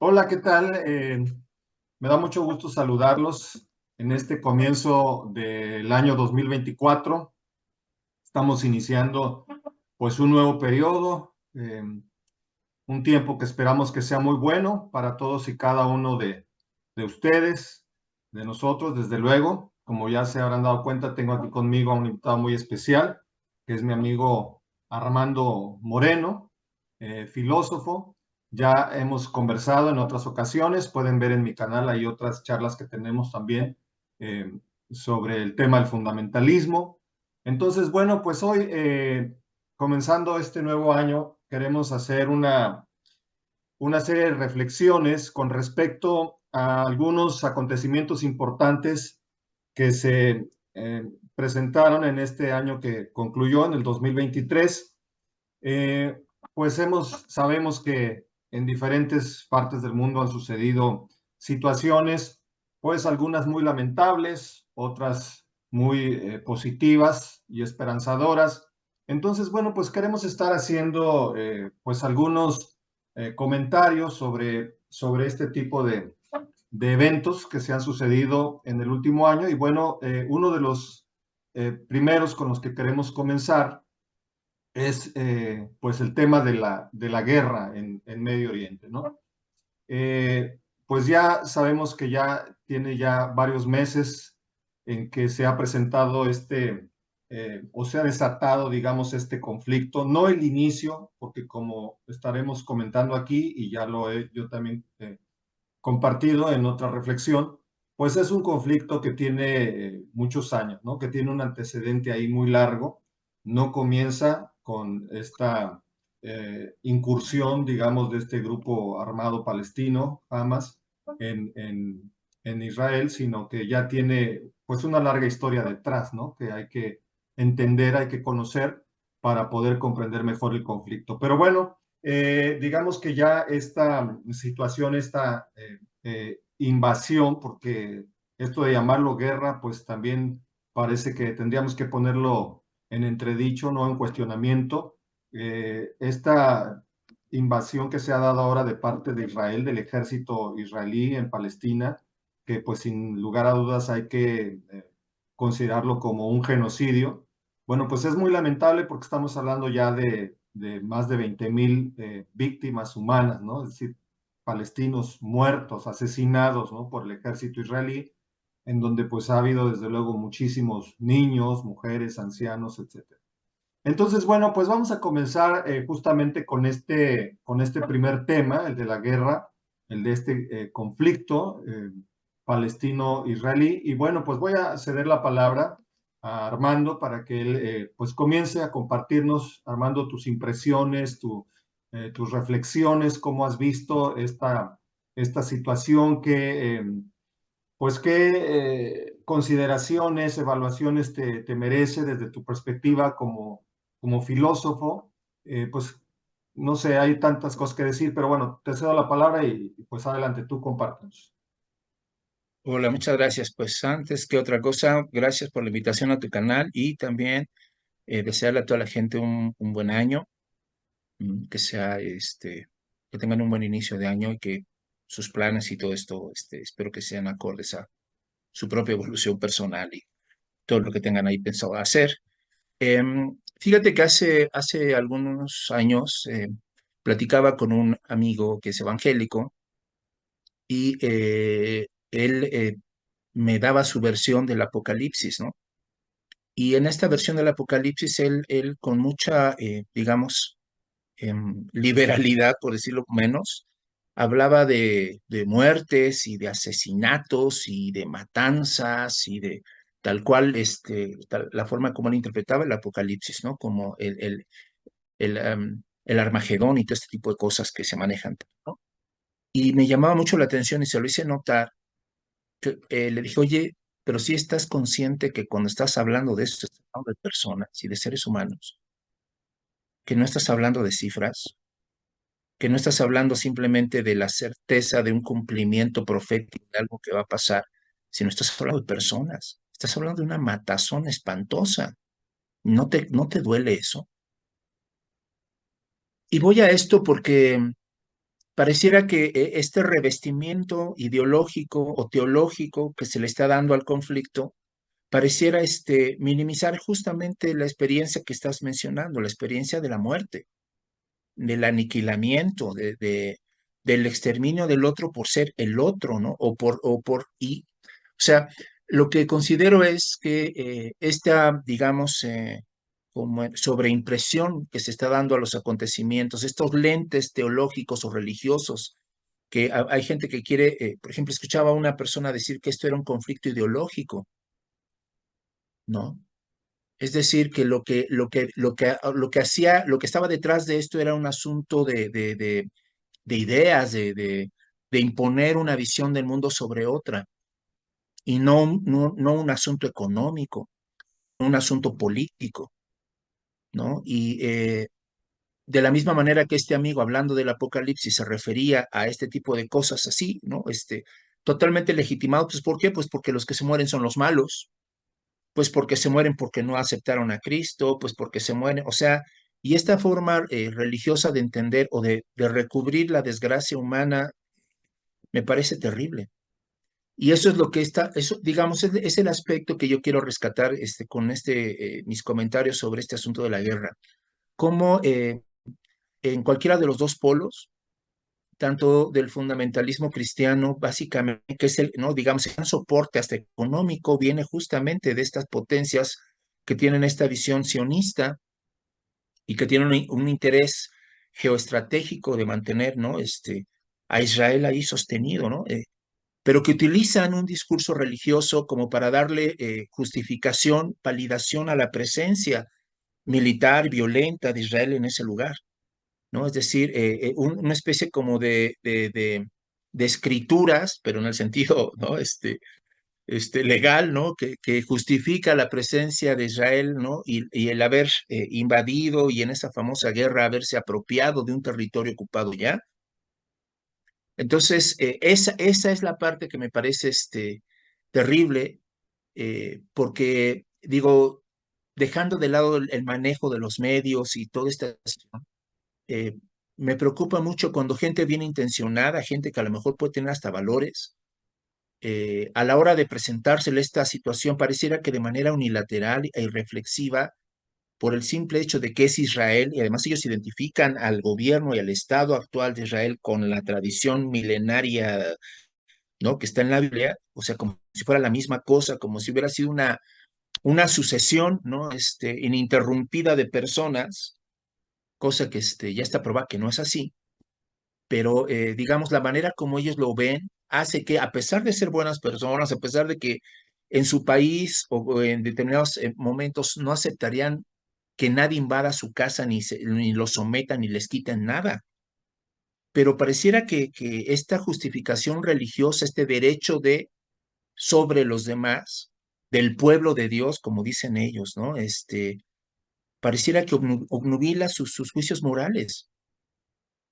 Hola, ¿qué tal? Me da mucho gusto saludarlos en este comienzo del año 2024. Estamos iniciando pues un nuevo periodo, un tiempo que esperamos que sea muy bueno para todos y cada uno de ustedes, de nosotros, desde luego. Como ya se habrán dado cuenta, tengo aquí conmigo a un invitado muy especial, que es mi amigo Armando Moreno, filósofo. Ya hemos conversado en otras ocasiones, pueden ver en mi canal, hay otras charlas que tenemos también eh, sobre el tema del fundamentalismo. Entonces, bueno, pues hoy, comenzando este nuevo año, queremos hacer una serie de reflexiones con respecto a algunos acontecimientos importantes que se presentaron en este año que concluyó, en el 2023. Eh, pues sabemos que en diferentes partes del mundo han sucedido situaciones, pues algunas muy lamentables, otras muy positivas y esperanzadoras. Entonces, bueno, pues queremos estar haciendo pues algunos comentarios sobre este tipo de eventos que se han sucedido en el último año. Y bueno, uno de los primeros con los que queremos comenzar es pues el tema de la guerra en Medio Oriente, ¿no? Pues ya sabemos que ya tiene ya varios meses en que se ha presentado o se ha desatado, digamos, este conflicto, no el inicio, porque como estaremos comentando aquí, y ya lo he yo también compartido en otra reflexión, pues es un conflicto que tiene muchos años, ¿no? Que tiene un antecedente ahí muy largo. No comienza con esta incursión, digamos, de este grupo armado palestino, Hamas, en, en, en Israel, sino que ya tiene pues una larga historia detrás, ¿no? Que hay que entender, hay que conocer para poder comprender mejor el conflicto. Pero bueno, digamos que ya esta situación, esta invasión, porque esto de llamarlo guerra, pues también parece que tendríamos que ponerlo en entredicho, no en cuestionamiento. Esta invasión que se ha dado ahora de parte de Israel, del ejército israelí en Palestina, que pues sin lugar a dudas hay que considerarlo como un genocidio. Bueno, pues es muy lamentable porque estamos hablando ya de más de 20,000 víctimas humanas, ¿no? Es decir, palestinos muertos, asesinados, ¿no? Por el ejército israelí, en donde pues ha habido desde luego muchísimos niños, mujeres, ancianos, etcétera. Entonces, bueno, pues vamos a comenzar justamente con este primer tema, el de la guerra, el de este conflicto palestino-israelí. Y bueno, pues voy a ceder la palabra a Armando para que él pues comience a compartirnos, Armando, tus impresiones, tus reflexiones, cómo has visto esta situación, pues qué consideraciones, evaluaciones te merece desde tu perspectiva como filósofo. Pues no sé, hay tantas cosas que decir, pero bueno, te cedo la palabra y pues adelante, tú compártenos. Hola, muchas gracias. Pues antes que otra cosa, gracias por la invitación a tu canal y también desearle a toda la gente un buen año, que sea que tengan un buen inicio de año y que sus planes y todo esto, espero que sean acordes a su propia evolución personal y todo lo que tengan ahí pensado hacer. Fíjate que hace algunos años platicaba con un amigo que es evangélico y él me daba su versión del Apocalipsis, ¿no? Y en esta versión del Apocalipsis, él con mucha, digamos, liberalidad, por decirlo menos, hablaba de muertes y de asesinatos y de matanzas y de tal cual, la forma como él interpretaba el Apocalipsis, ¿no? Como el Armagedón y todo este tipo de cosas que se manejan, ¿no? Y me llamaba mucho la atención y se lo hice notar. Le dije, oye, pero si estás consciente que cuando estás hablando de esto, estás hablando de personas y de seres humanos, que no estás hablando de cifras, que no estás hablando simplemente de la certeza de un cumplimiento profético de algo que va a pasar, sino estás hablando de personas, estás hablando de una matazón espantosa. ¿No te duele eso? Y voy a esto porque pareciera que este revestimiento ideológico o teológico que se le está dando al conflicto pareciera minimizar justamente la experiencia que estás mencionando, la experiencia de la muerte, del aniquilamiento, del exterminio del otro por ser el otro, ¿no? O sea, lo que considero es que esta, digamos, como sobreimpresión que se está dando a los acontecimientos, estos lentes teológicos o religiosos, que hay gente que quiere, por ejemplo, escuchaba a una persona decir que esto era un conflicto ideológico, ¿no? Es decir, que lo que estaba detrás de esto era un asunto de ideas, de imponer una visión del mundo sobre otra, y no un asunto económico, un asunto político, ¿no? Y de la misma manera que este amigo, hablando del apocalipsis, se refería a este tipo de cosas así, ¿no? Totalmente legitimado, pues ¿por qué? Pues porque los que se mueren son los malos, pues porque se mueren porque no aceptaron a Cristo, pues porque se mueren, o sea, y esta forma religiosa de entender o de recubrir la desgracia humana me parece terrible. Y eso es lo que está, eso, digamos, es el aspecto que yo quiero rescatar con mis comentarios sobre este asunto de la guerra. Cómo en cualquiera de los dos polos, tanto del fundamentalismo cristiano, básicamente, que es el, ¿no? Digamos, el soporte hasta económico, viene justamente de estas potencias que tienen esta visión sionista y que tienen un interés geoestratégico de mantener, ¿no? A Israel ahí sostenido, ¿no? Pero que utilizan un discurso religioso como para darle justificación, validación a la presencia militar violenta de Israel en ese lugar, ¿no? Es decir, una especie como de escrituras, pero en el sentido, ¿no? Legal, ¿no? Que justifica la presencia de Israel, ¿no? Y el haber invadido y en esa famosa guerra haberse apropiado de un territorio ocupado ya. Entonces, esa es la parte que me parece terrible, porque digo, dejando de lado el manejo de los medios y toda esta situación, eh, me preocupa mucho cuando gente bien intencionada, gente que a lo mejor puede tener hasta valores, a la hora de presentársele esta situación, pareciera que de manera unilateral e irreflexiva, por el simple hecho de que es Israel, y además ellos identifican al gobierno y al Estado actual de Israel con la tradición milenaria, ¿no? Que está en la Biblia, o sea, como si fuera la misma cosa, como si hubiera sido una sucesión, ¿no? Ininterrumpida de personas, cosa que ya está probada que no es así, pero digamos, la manera como ellos lo ven hace que, a pesar de ser buenas personas, a pesar de que en su país o en determinados momentos no aceptarían que nadie invada su casa, ni lo sometan, ni les quiten nada, pero pareciera que esta justificación religiosa, este derecho de sobre los demás, del pueblo de Dios, como dicen ellos, ¿no? Pareciera que obnubila sus juicios morales.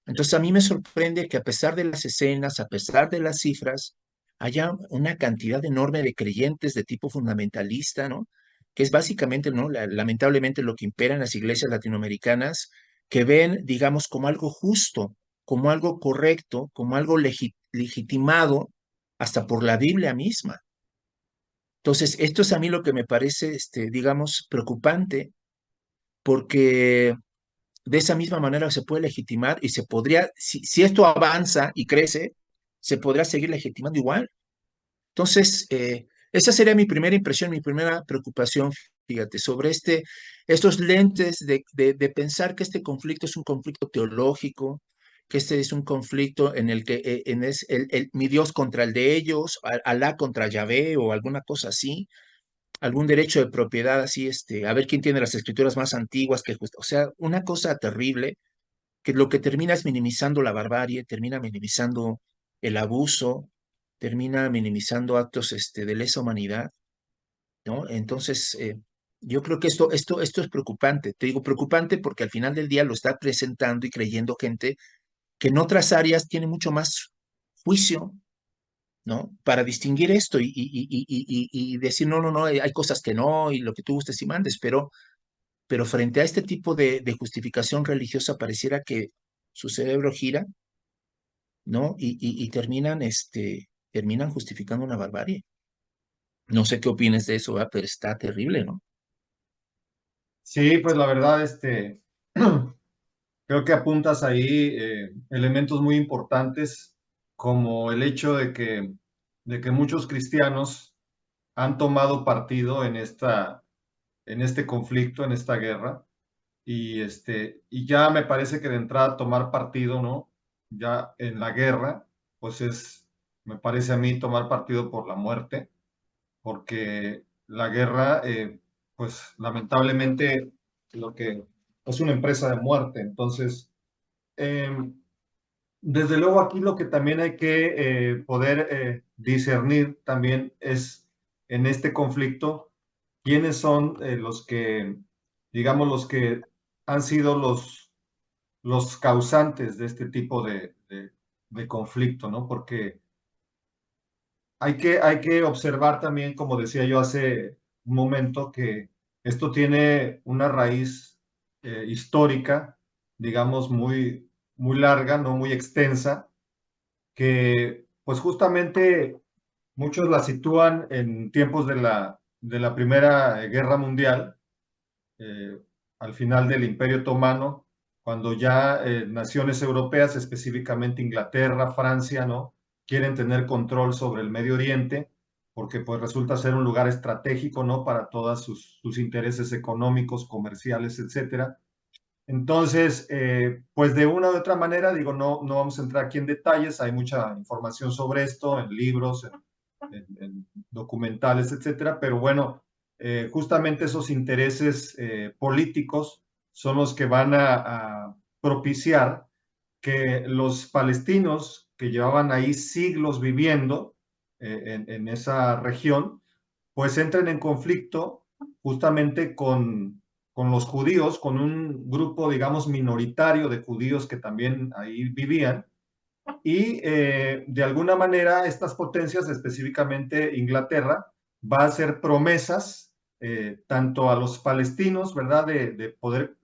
Entonces a mí me sorprende que a pesar de las escenas, a pesar de las cifras, haya una cantidad enorme de creyentes de tipo fundamentalista, ¿no? Que es básicamente, ¿no? Lamentablemente lo que impera en las iglesias latinoamericanas, que ven, digamos, como algo justo, como algo correcto, como algo legitimado hasta por la Biblia misma. Entonces, esto es a mí lo que me parece, digamos, preocupante, porque de esa misma manera se puede legitimar y se podría, si esto avanza y crece, se podrá seguir legitimando igual. Entonces, esa sería mi primera impresión, mi primera preocupación, fíjate, sobre estos lentes de pensar que este conflicto es un conflicto teológico, que este es un conflicto en el que es mi Dios contra el de ellos, Alá contra Yahvé o alguna cosa así, algún derecho de propiedad así, a ver quién tiene las escrituras más antiguas, o sea, una cosa terrible, que lo que termina es minimizando la barbarie, termina minimizando el abuso, termina minimizando actos de lesa humanidad, ¿no? Entonces, yo creo que esto es preocupante. Te digo preocupante porque al final del día lo está presentando y creyendo gente que en otras áreas tiene mucho más juicio, ¿no? Para distinguir esto y decir, no, no, no, hay cosas que no, y lo que tú gustes y mandes, pero frente a este tipo de justificación religiosa pareciera que su cerebro gira ¿no? Y terminan, terminan justificando una barbarie. No sé qué opines de eso, ¿verdad? Pero está terrible, ¿no? Sí, pues la verdad, creo que apuntas ahí elementos muy importantes, como el hecho de que muchos cristianos han tomado partido en este conflicto, en esta guerra, y ya me parece que de entrada tomar partido, ¿no? Ya en la guerra, pues me parece a mí tomar partido por la muerte, porque la guerra, pues lamentablemente, lo que es una empresa de muerte. Entonces, eh, desde luego aquí lo que también hay que poder discernir también es en este conflicto quiénes son los que, digamos, los que han sido los causantes de este tipo de conflicto, ¿no? Porque hay que observar también, como decía yo hace un momento, que esto tiene una raíz histórica, digamos, muy larga, no muy extensa, que pues justamente muchos la sitúan en tiempos de la Primera Guerra Mundial, eh, al final del Imperio Otomano, cuando ya naciones europeas, específicamente Inglaterra, Francia, ¿no? Quieren tener control sobre el Medio Oriente, porque pues resulta ser un lugar estratégico, ¿no? Para todos sus intereses económicos, comerciales, etcétera. Entonces, pues de una u otra manera, digo, no vamos a entrar aquí en detalles, hay mucha información sobre esto en libros, en documentales, etcétera, pero bueno, justamente esos intereses políticos son los que van a propiciar que los palestinos que llevaban ahí siglos viviendo en esa región, pues entren en conflicto justamente con los judíos, con un grupo, digamos, minoritario de judíos que también ahí vivían, y de alguna manera estas potencias, específicamente Inglaterra, va a hacer promesas tanto a los palestinos, ¿verdad? De poder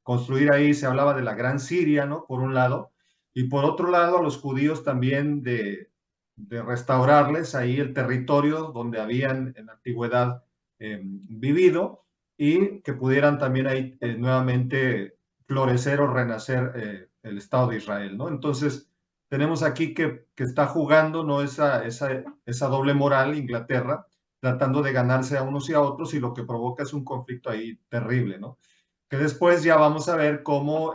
construir ahí, se hablaba de la Gran Siria, ¿no? Por un lado, y por otro lado a los judíos también de restaurarles ahí el territorio donde habían en la antigüedad vivido y que pudieran también ahí nuevamente florecer o renacer el Estado de Israel, ¿no? Entonces, tenemos aquí que está jugando, ¿no? Esa doble moral Inglaterra, tratando de ganarse a unos y a otros, y lo que provoca es un conflicto ahí terrible, ¿no? Que después ya vamos a ver cómo,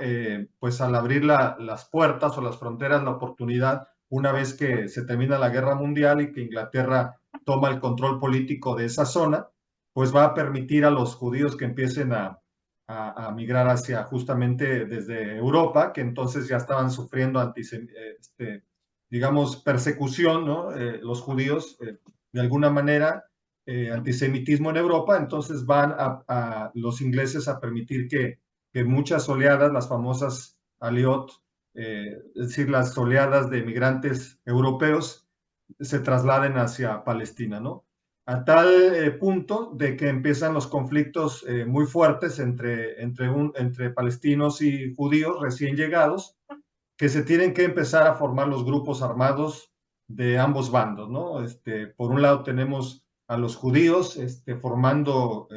pues al abrir las puertas o las fronteras, la oportunidad, una vez que se termina la guerra mundial y que Inglaterra toma el control político de esa zona, pues va a permitir a los judíos que empiecen a migrar hacia justamente desde Europa, que entonces ya estaban sufriendo digamos, persecución, ¿no? Los judíos, de alguna manera, antisemitismo en Europa, entonces van los ingleses a permitir que muchas oleadas, las famosas Aliot, es decir, las oleadas de migrantes europeos, se trasladen hacia Palestina, ¿no? A tal punto de que empiezan los conflictos muy fuertes entre palestinos y judíos recién llegados, que se tienen que empezar a formar los grupos armados de ambos bandos, ¿no? Por un lado tenemos a los judíos formando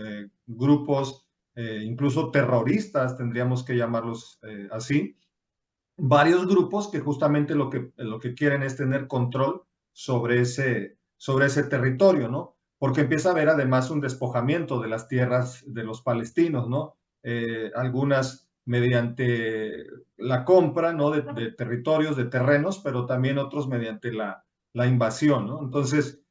grupos incluso terroristas, tendríamos que llamarlos así, varios grupos que justamente lo que quieren es tener control sobre ese territorio, ¿no? Porque empieza a haber además un despojamiento de las tierras de los palestinos, ¿no? Algunas mediante la compra, ¿no? De territorios, de terrenos, pero también otros mediante la invasión, ¿no? Entonces,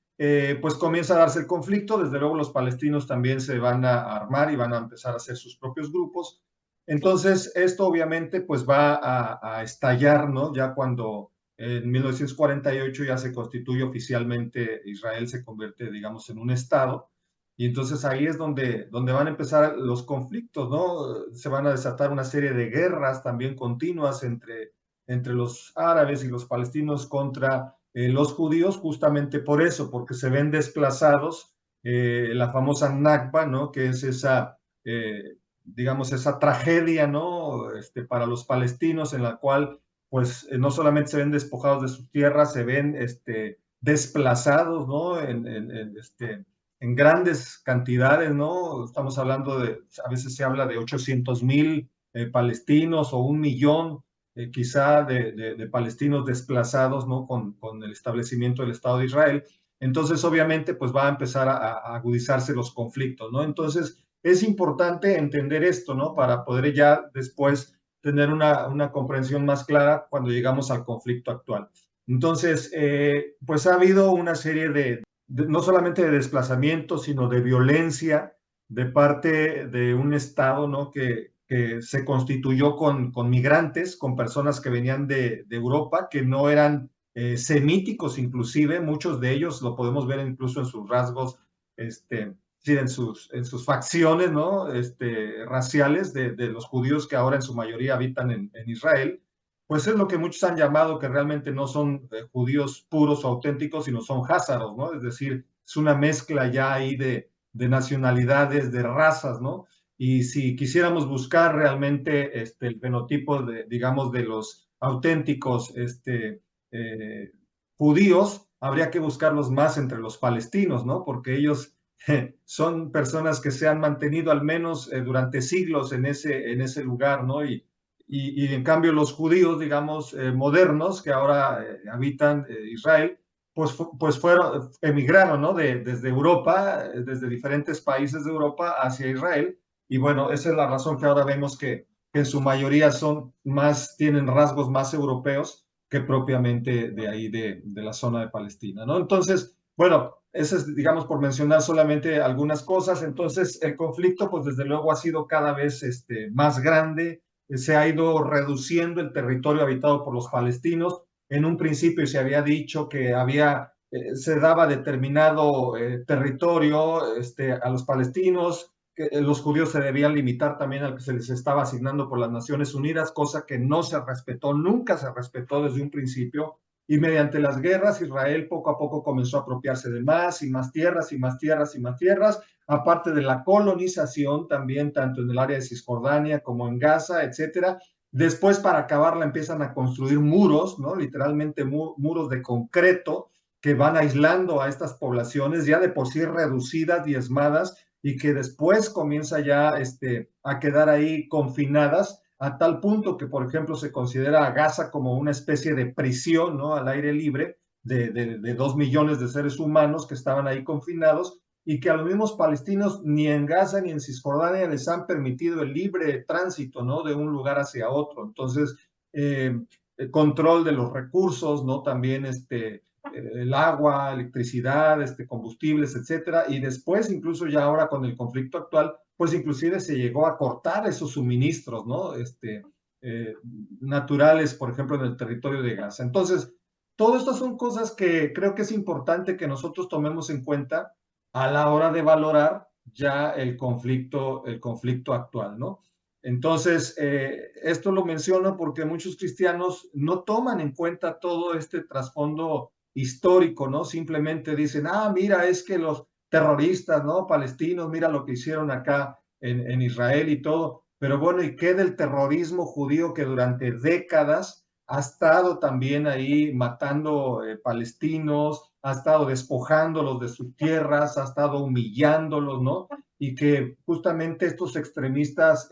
pues comienza a darse el conflicto, desde luego los palestinos también se van a armar y van a empezar a hacer sus propios grupos. Entonces, esto obviamente pues va a estallar, ¿no? Ya cuando en 1948 ya se constituye oficialmente, Israel se convierte, digamos, en un estado, y entonces ahí es donde van a empezar los conflictos, ¿no? Se van a desatar una serie de guerras también continuas entre los árabes y los palestinos contra los judíos, justamente por eso, porque se ven desplazados, la famosa Nakba, ¿no? Que es esa digamos, esa tragedia, ¿no? Para los palestinos en la cual pues no solamente se ven despojados de sus tierras, se ven desplazados, ¿no? En grandes cantidades, ¿no? Estamos hablando a veces se habla de 800,000 palestinos o 1 millón quizá de palestinos desplazados, ¿no? Con el establecimiento del Estado de Israel. Entonces, obviamente, pues va a empezar a agudizarse los conflictos, ¿no? Entonces, es importante entender esto, ¿no? Para poder ya después tener una comprensión más clara cuando llegamos al conflicto actual. Entonces, pues ha habido una serie no solamente de desplazamientos, sino de violencia de parte de un Estado, ¿no? Que se constituyó con migrantes, con personas que venían de Europa, que no eran semíticos inclusive, muchos de ellos lo podemos ver incluso en sus rasgos, sí, en sus facciones, ¿no? Raciales de los judíos que ahora en su mayoría habitan en Israel, pues es lo que muchos han llamado que realmente no son judíos puros o auténticos, sino son házaros, ¿no? Es decir, es una mezcla ya ahí de nacionalidades, de razas, ¿no? Y si quisiéramos buscar realmente el fenotipo digamos, de los auténticos eh, judíos, habría que buscarlos más entre los palestinos, ¿no? Porque ellos son personas que se han mantenido al menos durante siglos en ese lugar, ¿no? Y en cambio los judíos, digamos, modernos, que ahora habitan Israel, pues emigraron, ¿no? Desde Europa, desde diferentes países de Europa hacia Israel. Y bueno, esa es la razón que ahora vemos que en su mayoría tienen rasgos más europeos que propiamente de ahí, de la zona de Palestina, ¿no? Entonces, bueno, eso es, digamos, por mencionar solamente algunas cosas. Entonces, el conflicto, pues desde luego ha sido cada vez más grande, se ha ido reduciendo el territorio habitado por los palestinos. En un principio se había dicho que se daba determinado territorio a los palestinos, que los judíos se debían limitar también al que se les estaba asignando por las Naciones Unidas, cosa que no se respetó, nunca se respetó desde un principio. Y mediante las guerras, Israel poco a poco comenzó a apropiarse de más y más tierras y más tierras y más tierras, aparte de la colonización también, tanto en el área de Cisjordania como en Gaza, etcétera. Después, para acabarla, empiezan a construir muros, ¿no? Literalmente muros de concreto que van aislando a estas poblaciones ya de por sí reducidas, diezmadas, y que después comienza ya a quedar ahí confinadas a tal punto que, por ejemplo, se considera a Gaza como una especie de prisión, ¿no? Al aire libre de 2 millones de seres humanos que estaban ahí confinados y que a los mismos palestinos ni en Gaza ni en Cisjordania les han permitido el libre tránsito, ¿no? De un lugar hacia otro. Entonces, el control de los recursos, ¿no? También el agua, electricidad, combustibles, etcétera. Y después, incluso ya ahora con el conflicto actual, pues inclusive se llegó a cortar esos suministros, ¿no? Eh, naturales, por ejemplo, en el territorio de Gaza. Entonces, todo esto son cosas que creo que es importante que nosotros tomemos en cuenta a la hora de valorar ya el conflicto actual, ¿no? Entonces, esto lo menciono porque muchos cristianos no toman en cuenta todo este trasfondo histórico, ¿no? Simplemente dicen, mira, es que los terroristas, ¿no? Palestinos, mira lo que hicieron acá en Israel y todo. Pero bueno, ¿y qué del terrorismo judío que durante décadas ha estado también ahí matando palestinos, ha estado despojándolos de sus tierras, ha estado humillándolos, ¿no? Y que justamente estos extremistas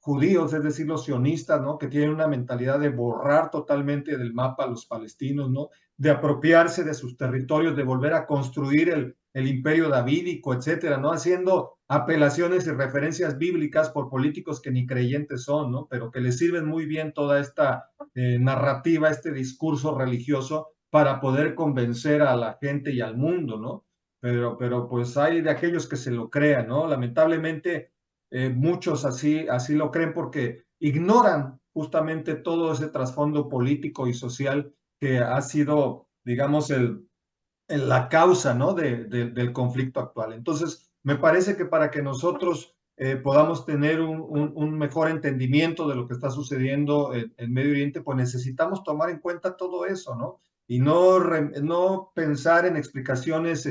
judíos, es decir, los sionistas, ¿no? Que tienen una mentalidad de borrar totalmente del mapa a los palestinos, ¿no? De apropiarse de sus territorios, de volver a construir el imperio davídico, etcétera, ¿no? Haciendo apelaciones y referencias bíblicas por políticos que ni creyentes son, ¿no? Pero que les sirven muy bien toda esta narrativa, este discurso religioso para poder convencer a la gente y al mundo, ¿no? Pero pues hay de aquellos que se lo crean, ¿no? Lamentablemente, muchos así lo creen porque ignoran justamente todo ese trasfondo político y social que ha sido, digamos, la causa, ¿no? Del conflicto actual. Entonces, me parece que para que nosotros podamos tener un mejor entendimiento de lo que está sucediendo en Medio Oriente, pues necesitamos tomar en cuenta todo eso, ¿no? Y no pensar en explicaciones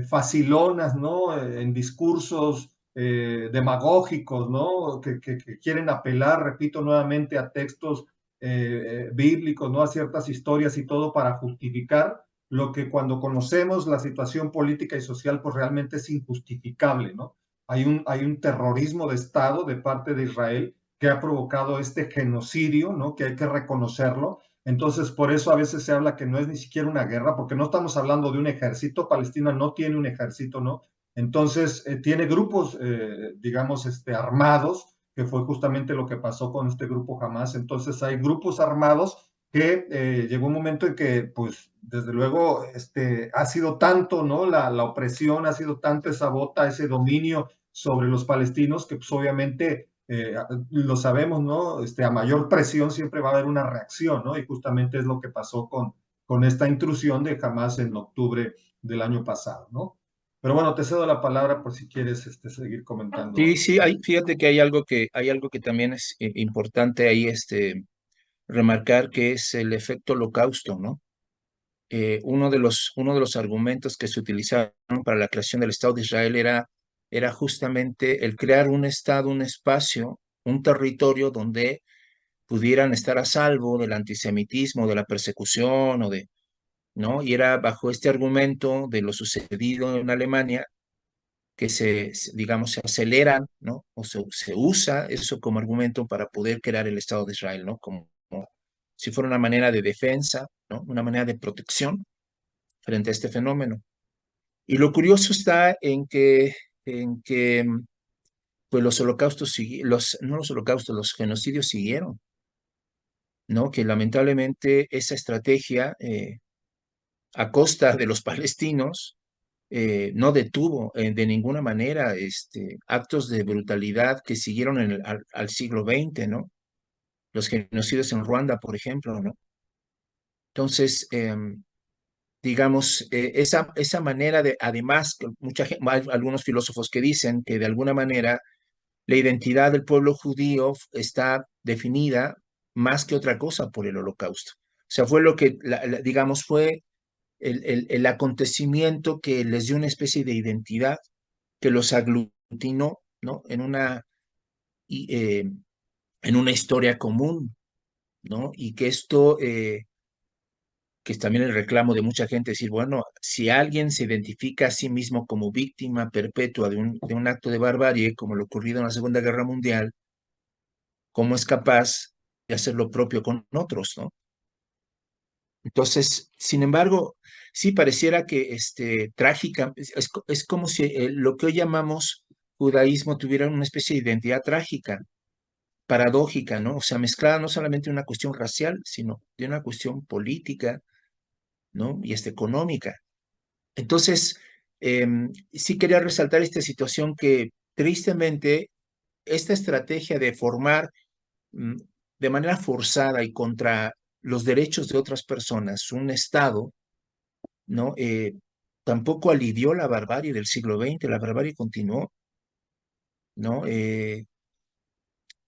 facilonas, ¿no? En discursos demagógicos, ¿no? Que quieren apelar, repito nuevamente, a textos bíblicos, ¿no? A ciertas historias y todo para justificar lo que cuando conocemos la situación política y social, pues realmente es injustificable, ¿no? Hay un terrorismo de Estado de parte de Israel que ha provocado este genocidio, ¿no? Que hay que reconocerlo. Entonces, por eso a veces se habla que no es ni siquiera una guerra, porque no estamos hablando de un ejército. Palestina no tiene un ejército, ¿no? Entonces, tiene grupos, digamos, armados, que fue justamente lo que pasó con este grupo Hamas. Entonces, hay grupos armados que llegó un momento en que, pues, desde luego, ha sido tanto, ¿no? La opresión, ha sido tanto esa bota, ese dominio sobre los palestinos, que pues obviamente lo sabemos, ¿no? A mayor presión siempre va a haber una reacción, ¿no? Y justamente es lo que pasó con esta intrusión de Hamas en octubre del año pasado, ¿no? Pero bueno, te cedo la palabra por si quieres seguir comentando Sí, algo. sí, fíjate que hay algo que también es importante ahí remarcar, que es el efecto holocausto, ¿no? Uno de los argumentos que se utilizaron para la creación del Estado de Israel era justamente el crear un estado, un espacio, un territorio donde pudieran estar a salvo del antisemitismo, de la persecución ¿no? Y era bajo este argumento de lo sucedido en Alemania que digamos, se aceleran, ¿no? O se usa eso como argumento para poder crear el Estado de Israel, ¿no? Como si fuera una manera de defensa, ¿no? Una manera de protección frente a este fenómeno. Y lo curioso está en que pues los holocaustos, no los holocaustos, los genocidios siguieron, ¿no? Que lamentablemente esa estrategia, a costa de los palestinos, no detuvo de ninguna manera actos de brutalidad que siguieron al siglo XX, ¿no? Los genocidios en Ruanda, por ejemplo, ¿no? Entonces, digamos, esa manera de, además, que hay algunos filósofos que dicen que de alguna manera la identidad del pueblo judío está definida más que otra cosa por el holocausto. O sea, fue lo que, digamos, fue el acontecimiento que les dio una especie de identidad, que los aglutinó, ¿no? En una historia común, ¿no? Y que esto, que es también el reclamo de mucha gente, decir, bueno, si alguien se identifica a sí mismo como víctima perpetua de un acto de barbarie, como lo ocurrido en la Segunda Guerra Mundial, ¿cómo es capaz de hacer lo propio con otros, ¿no? Entonces, sin embargo, sí pareciera que trágica, es como si lo que hoy llamamos judaísmo tuviera una especie de identidad trágica, paradójica, ¿no? O sea, mezclada no solamente de una cuestión racial, sino de una cuestión política, ¿no? Y económica. Entonces, sí quería resaltar esta situación que tristemente esta estrategia de formar mm, de manera forzada y contra los derechos de otras personas un Estado, ¿no? Tampoco alivió la barbarie del siglo XX, la barbarie continuó, ¿no?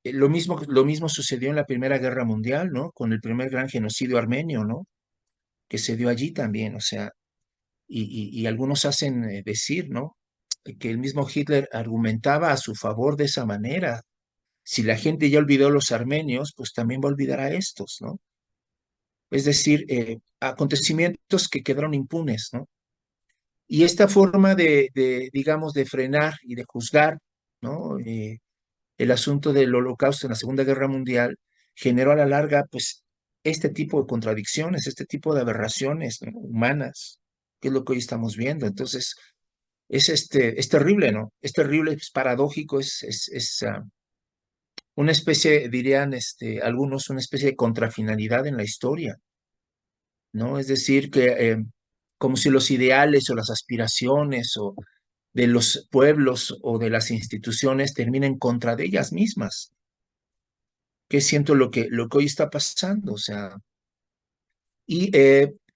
Lo mismo sucedió en la Primera Guerra Mundial, ¿no? Con el primer gran genocidio armenio, ¿no? Que se dio allí también, o sea, y algunos hacen decir, ¿no? Que el mismo Hitler argumentaba a su favor de esa manera. Si la gente ya olvidó a los armenios, pues también va a olvidar a estos, ¿no? Es decir, acontecimientos que quedaron impunes, ¿no? Y esta forma digamos, de frenar y de juzgar, ¿no? El asunto del holocausto en la Segunda Guerra Mundial generó a la larga, pues, este tipo de contradicciones, este tipo de aberraciones, ¿no? Humanas, que es lo que hoy estamos viendo. Entonces, es terrible, ¿no? Es terrible, es paradójico, es una especie, dirían algunos, una especie de contrafinalidad en la historia, ¿no? Es decir, que como si los ideales o las aspiraciones o de los pueblos o de las instituciones terminen contra de ellas mismas, que siento lo que hoy está pasando, o sea, y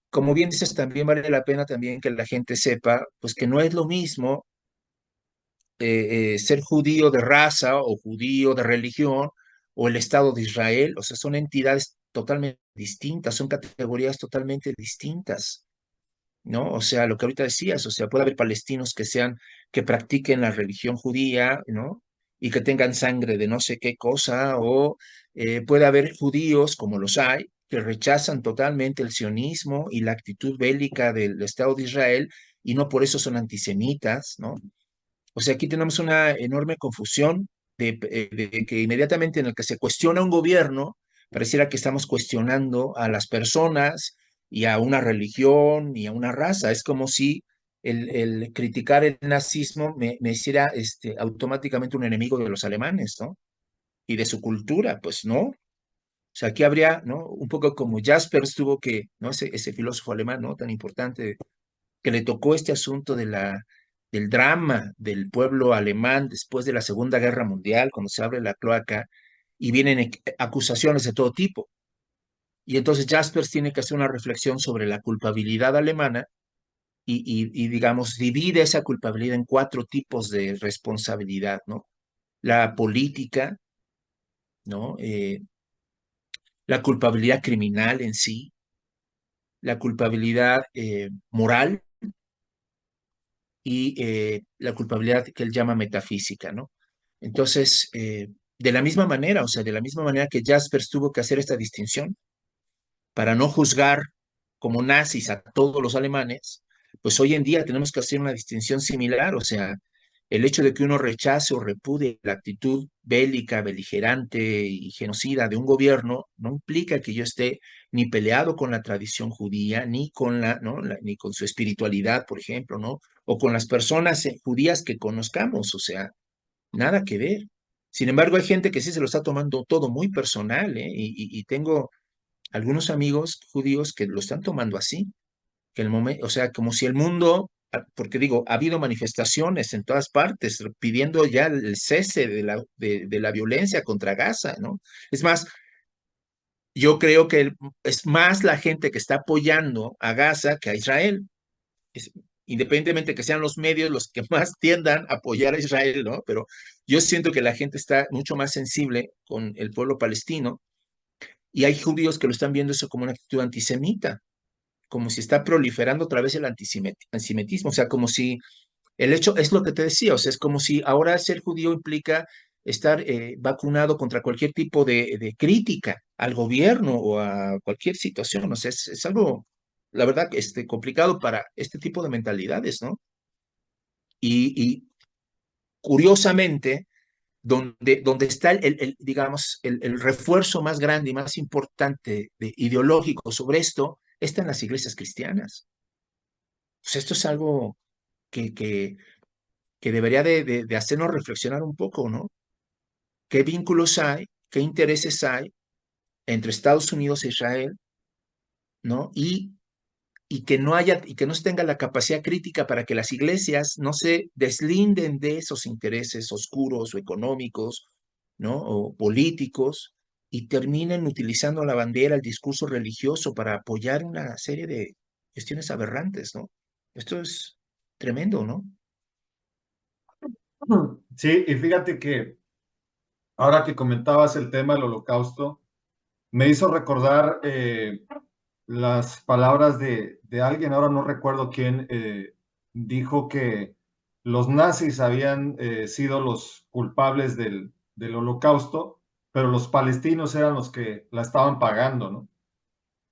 como bien dices, también vale la pena también que la gente sepa, pues que no es lo mismo ser judío de raza o judío de religión o el Estado de Israel, o sea, son entidades totalmente distintas, son categorías totalmente distintas. ¿no? O sea, lo que ahorita decías, o sea, puede haber palestinos que practiquen la religión judía, ¿no? Y que tengan sangre de no sé qué cosa, o puede haber judíos, como los hay, que rechazan totalmente el sionismo y la actitud bélica del Estado de Israel, y no por eso son antisemitas, ¿no? O sea, aquí tenemos una enorme confusión de que inmediatamente en el que se cuestiona un gobierno, pareciera que estamos cuestionando a las personas y a una religión y a una raza. Es como si el criticar el nazismo me hiciera automáticamente un enemigo de los alemanes, ¿no? Y de su cultura, pues no. O sea, aquí habría, ¿no? Un poco como Jaspers tuvo que, ¿no? Ese filósofo alemán, ¿no? Tan importante que le tocó este asunto del drama del pueblo alemán después de la Segunda Guerra Mundial, cuando se abre la cloaca y vienen acusaciones de todo tipo. Y entonces Jaspers tiene que hacer una reflexión sobre la culpabilidad alemana digamos, divide esa culpabilidad en cuatro tipos de responsabilidad, ¿no? La política, ¿no? La culpabilidad criminal en sí, la culpabilidad moral y la culpabilidad que él llama metafísica, ¿no? Entonces, de la misma manera, o sea, de la misma manera que Jaspers tuvo que hacer esta distinción para no juzgar como nazis a todos los alemanes, pues hoy en día tenemos que hacer una distinción similar, o sea, el hecho de que uno rechace o repudie la actitud bélica, beligerante y genocida de un gobierno no implica que yo esté ni peleado con la tradición judía, ni con ¿no? Ni con su espiritualidad, por ejemplo, ¿no? O con las personas judías que conozcamos, o sea, nada que ver. Sin embargo, hay gente que sí se lo está tomando todo muy personal, ¿eh? Y tengo algunos amigos judíos que lo están tomando así, que el momento, o sea, como si el mundo, porque digo, ha habido manifestaciones en todas partes pidiendo ya el cese de la violencia contra Gaza, ¿no? Es más, yo creo que es más la gente que está apoyando a Gaza que a Israel. Es, independientemente que sean los medios los que más tiendan a apoyar a Israel, ¿no? Pero yo siento que la gente está mucho más sensible con el pueblo palestino y hay judíos que lo están viendo eso como una actitud antisemita, como si está proliferando otra vez el antisemitismo, o sea, como si el hecho es lo que te decía, o sea, es como si ahora ser judío implica estar vacunado contra cualquier tipo de crítica al gobierno o a cualquier situación, o sea, es algo, la verdad, complicado para este tipo de mentalidades, ¿no? Y curiosamente, donde está digamos, el refuerzo más grande y más importante ideológico sobre esto, está en las iglesias cristianas. Pues esto es algo que, que, que debería de hacernos reflexionar un poco, ¿no? ¿Qué vínculos hay, qué intereses hay entre Estados Unidos e Israel, ¿no? Y que no haya, y que no se tenga la capacidad crítica para que las iglesias no se deslinden de esos intereses oscuros o económicos, ¿no? O políticos, y terminen utilizando la bandera, el discurso religioso para apoyar una serie de cuestiones aberrantes, ¿no? Esto es tremendo, ¿no? Sí, y fíjate que ahora que comentabas el tema del holocausto, me hizo recordar las palabras de alguien, ahora no recuerdo quién, dijo que los nazis habían sido los culpables del holocausto, pero los palestinos eran los que la estaban pagando, ¿no?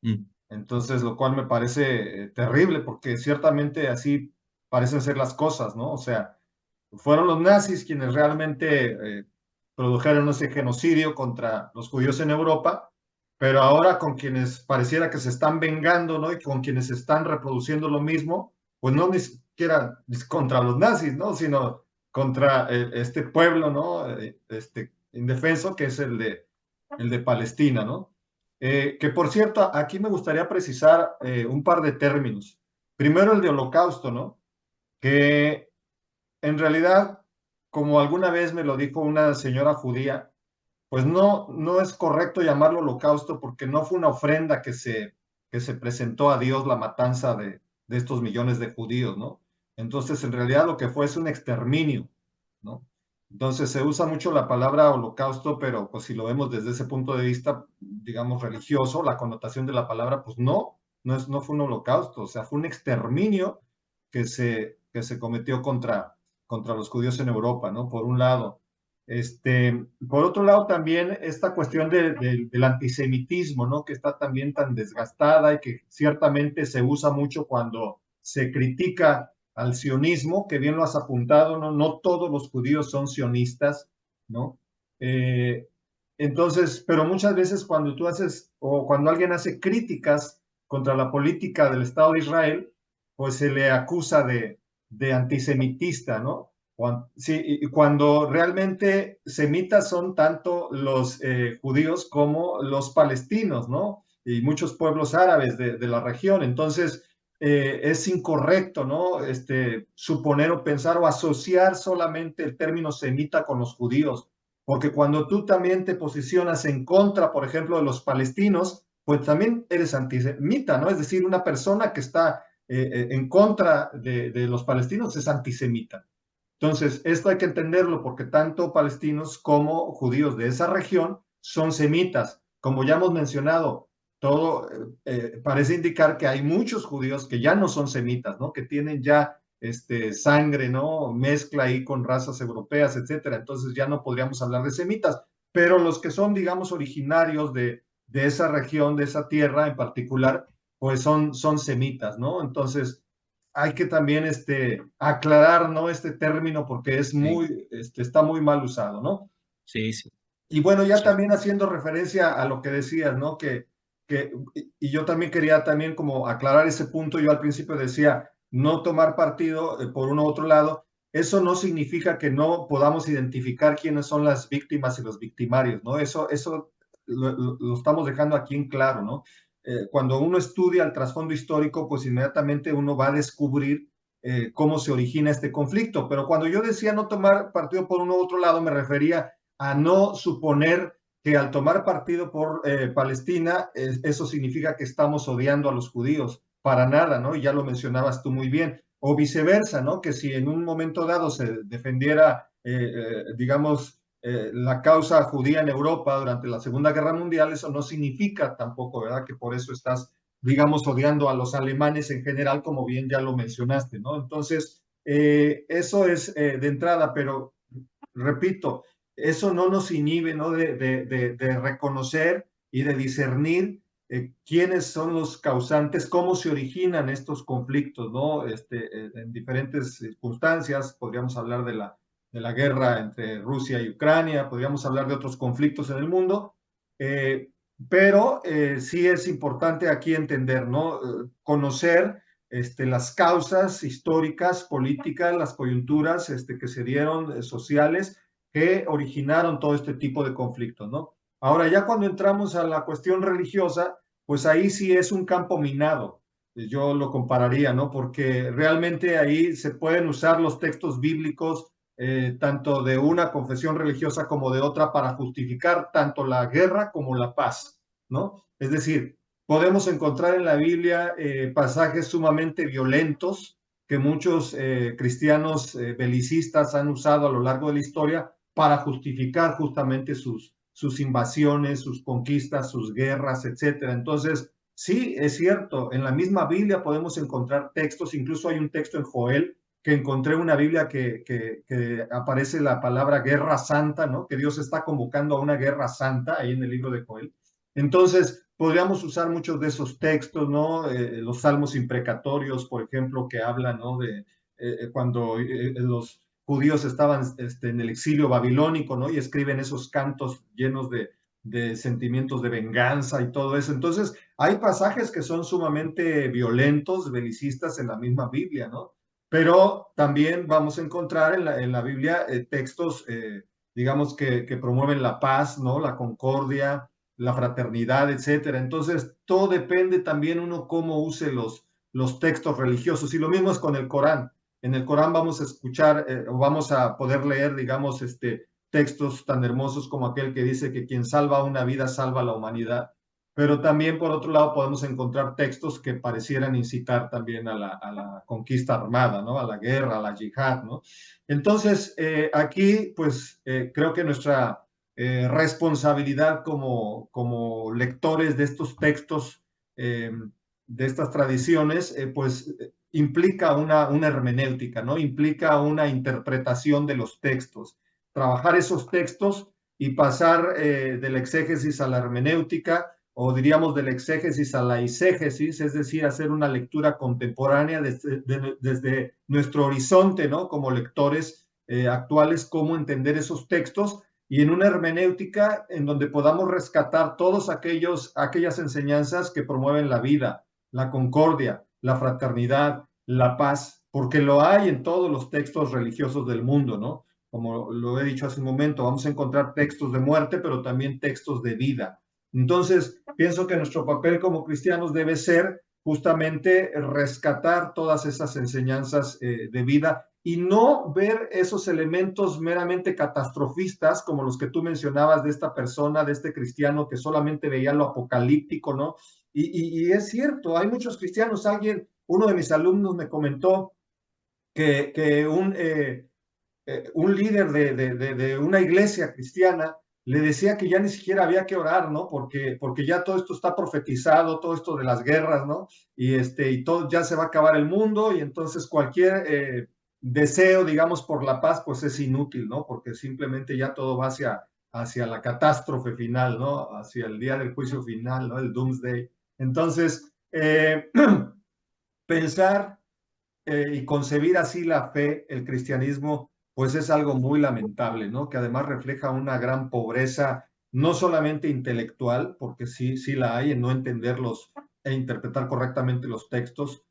Mm. Entonces, lo cual me parece terrible, porque ciertamente así parecen ser las cosas, ¿no? O sea, fueron los nazis quienes realmente produjeron ese genocidio contra los judíos en Europa, pero ahora con quienes pareciera que se están vengando, ¿no? Y con quienes están reproduciendo lo mismo, pues no ni siquiera contra los nazis, ¿no? Sino contra este pueblo, ¿no? Este indefenso que es el de Palestina, ¿no? Que por cierto, aquí me gustaría precisar un par de términos. Primero el de holocausto, ¿no? Que en realidad, como alguna vez me lo dijo una señora judía, pues no es correcto llamarlo holocausto porque no fue una ofrenda que se presentó a Dios la matanza de estos millones de judíos, ¿no? Entonces, en realidad lo que fue es un exterminio, ¿no? Entonces se usa mucho la palabra holocausto, pero pues si lo vemos desde ese punto de vista, digamos, religioso, la connotación de la palabra, pues no fue un holocausto, o sea, fue un exterminio que se cometió contra los judíos en Europa, ¿no? Por un lado. Por otro lado, también esta cuestión del antisemitismo, ¿no? Que está también tan desgastada y que ciertamente se usa mucho cuando se critica al sionismo, que bien lo has apuntado, ¿no? No todos los judíos son sionistas, ¿no? Eh, entonces, pero muchas veces cuando tú haces o cuando alguien hace críticas contra la política del Estado de Israel, pues se le acusa de antisemitista, ¿no? Sí, y cuando realmente semitas son tanto los judíos como los palestinos, ¿no? Y muchos pueblos árabes de la región. Entonces, es incorrecto, ¿no? Suponer o pensar o asociar solamente el término semita con los judíos, porque cuando tú también te posicionas en contra, por ejemplo, de los palestinos, pues también eres antisemita, ¿no? Es decir, una persona que está en contra de los palestinos es antisemita. Entonces, esto hay que entenderlo porque tanto palestinos como judíos de esa región son semitas. Como ya hemos mencionado, todo parece indicar que hay muchos judíos que ya no son semitas, ¿no? Que tienen ya sangre, ¿no? Mezcla ahí con razas europeas, etcétera. Entonces ya no podríamos hablar de semitas. Pero los que son, digamos, originarios de esa región, de esa tierra en particular, pues son semitas, ¿no? Entonces, hay que también aclarar, ¿no? Este término porque es Sí, muy, está muy mal usado, ¿no? sí, sí, Y bueno, ya sí, también haciendo referencia a lo que decías, ¿no? Y yo también quería también como aclarar ese punto. Yo al principio decía no tomar partido por uno u otro lado. Eso no significa que no podamos identificar quiénes son las víctimas y los victimarios, ¿no? Eso lo estamos dejando aquí en claro, ¿no? Cuando uno estudia el trasfondo histórico, pues inmediatamente uno va a descubrir cómo se origina este conflicto. Pero cuando yo decía no tomar partido por uno u otro lado, me refería a no suponer que al tomar partido por Palestina, eso significa que estamos odiando a los judíos. Para nada, ¿no? Y ya lo mencionabas tú muy bien. O viceversa, ¿no? Que si en un momento dado se defendiera, digamos, la causa judía en Europa durante la Segunda Guerra Mundial, eso no significa tampoco, ¿verdad? Que por eso estás, digamos, odiando a los alemanes en general, como bien ya lo mencionaste, ¿no? Entonces, eso es de entrada, pero repito, eso no nos inhibe, ¿no? De reconocer y de discernir quiénes son los causantes, cómo se originan estos conflictos, ¿no? En diferentes circunstancias, podríamos hablar de la guerra entre Rusia y Ucrania, podríamos hablar de otros conflictos en el mundo, eh, pero sí es importante aquí entender, ¿no? Conocer las causas históricas, políticas, las coyunturas que se dieron sociales que originaron todo este tipo de conflictos, ¿no? Ahora, ya cuando entramos a la cuestión religiosa, pues ahí sí es un campo minado, yo lo compararía, ¿no? Porque realmente ahí se pueden usar los textos bíblicos, tanto de una confesión religiosa como de otra, para justificar tanto la guerra como la paz, ¿no? Es decir, podemos encontrar en la Biblia pasajes sumamente violentos que muchos cristianos belicistas han usado a lo largo de la historia para justificar justamente sus invasiones, sus conquistas, sus guerras, etcétera. Entonces, sí, es cierto, en la misma Biblia podemos encontrar textos, incluso hay un texto en Joel que encontré una Biblia que aparece la palabra guerra santa, ¿no? Que Dios está convocando a una guerra santa ahí en el libro de Joel. Entonces, podríamos usar muchos de esos textos, ¿no? Los salmos imprecatorios, por ejemplo, que hablan, ¿no? De cuando los judíos estaban en el exilio babilónico, ¿no? Y escriben esos cantos llenos de sentimientos de venganza y todo eso. Entonces, hay pasajes que son sumamente violentos, belicistas en la misma Biblia, ¿no? Pero también vamos a encontrar en la Biblia textos, digamos, que promueven la paz, ¿no? La concordia, la fraternidad, etcétera. Entonces, todo depende también uno cómo use los textos religiosos. Y lo mismo es con el Corán. En el Corán vamos a escuchar o vamos a poder leer, digamos, textos tan hermosos como aquel que dice que quien salva una vida salva a la humanidad. Pero también, por otro lado, podemos encontrar textos que parecieran incitar también a la conquista armada, ¿no? A la guerra, a la yihad, ¿no? Entonces, aquí, pues, creo que nuestra responsabilidad como lectores de estos textos de estas tradiciones, pues implica una hermenéutica, ¿no? Implica una interpretación de los textos, trabajar esos textos y pasar de la exégesis a la hermenéutica, o diríamos de la exégesis a la eisegesis, es decir, hacer una lectura contemporánea desde nuestro horizonte, ¿no? Como lectores actuales, cómo entender esos textos, y en una hermenéutica en donde podamos rescatar todas aquellas enseñanzas que promueven la vida, la concordia, la fraternidad, la paz, porque lo hay en todos los textos religiosos del mundo, ¿no? Como lo he dicho hace un momento, vamos a encontrar textos de muerte, pero también textos de vida. Entonces, pienso que nuestro papel como cristianos debe ser justamente rescatar todas esas enseñanzas de vida y no ver esos elementos meramente catastrofistas como los que tú mencionabas de esta persona, de este cristiano que solamente veía lo apocalíptico, ¿no? Y es cierto, hay muchos cristianos. Uno de mis alumnos me comentó que un líder de una iglesia cristiana le decía que ya ni siquiera había que orar, ¿no? Porque ya todo esto está profetizado, todo esto de las guerras, ¿no? Y todo, ya se va a acabar el mundo y entonces cualquier deseo, digamos, por la paz, pues es inútil, ¿no? Porque simplemente ya todo va hacia la catástrofe final, ¿no? Hacia el día del juicio final, ¿no? El doomsday. Entonces, pensar y concebir así la fe, el cristianismo, pues es algo muy lamentable, ¿no? Que además refleja una gran pobreza, no solamente intelectual, porque sí, sí la hay en no entenderlos e interpretar correctamente los textos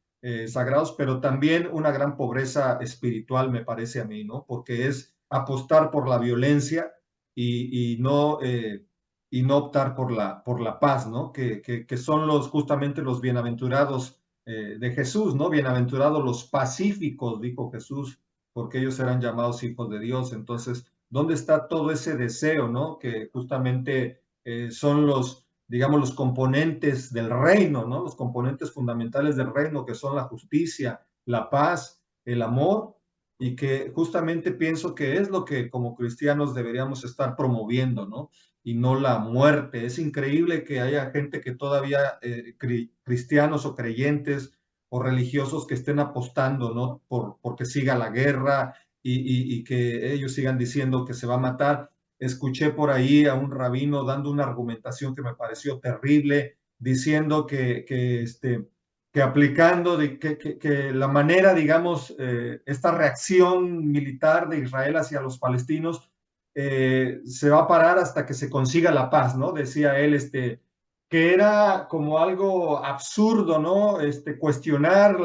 sagrados, pero también una gran pobreza espiritual, me parece a mí, ¿no? Porque es apostar por la violencia y no optar por la paz, ¿no? Que son justamente los bienaventurados de Jesús, ¿no? Bienaventurados los pacíficos, dijo Jesús, porque ellos serán llamados hijos de Dios. Entonces, ¿dónde está todo ese deseo, ¿no? Que justamente son digamos, los componentes del reino, ¿no? Los componentes fundamentales del reino, que son la justicia, la paz, el amor, y que justamente pienso que es lo que como cristianos deberíamos estar promoviendo, ¿no? Y no la muerte. Es increíble que haya gente que todavía, cristianos o creyentes o religiosos, que estén apostando, ¿no? Porque siga la guerra y que ellos sigan diciendo que se va a matar. Escuché por ahí a un rabino dando una argumentación que me pareció terrible, diciendo que aplicando que la manera, digamos, esta reacción militar de Israel hacia los palestinos se va a parar hasta que se consiga la paz, ¿no? Decía él, que era como algo absurdo, ¿no? Cuestionar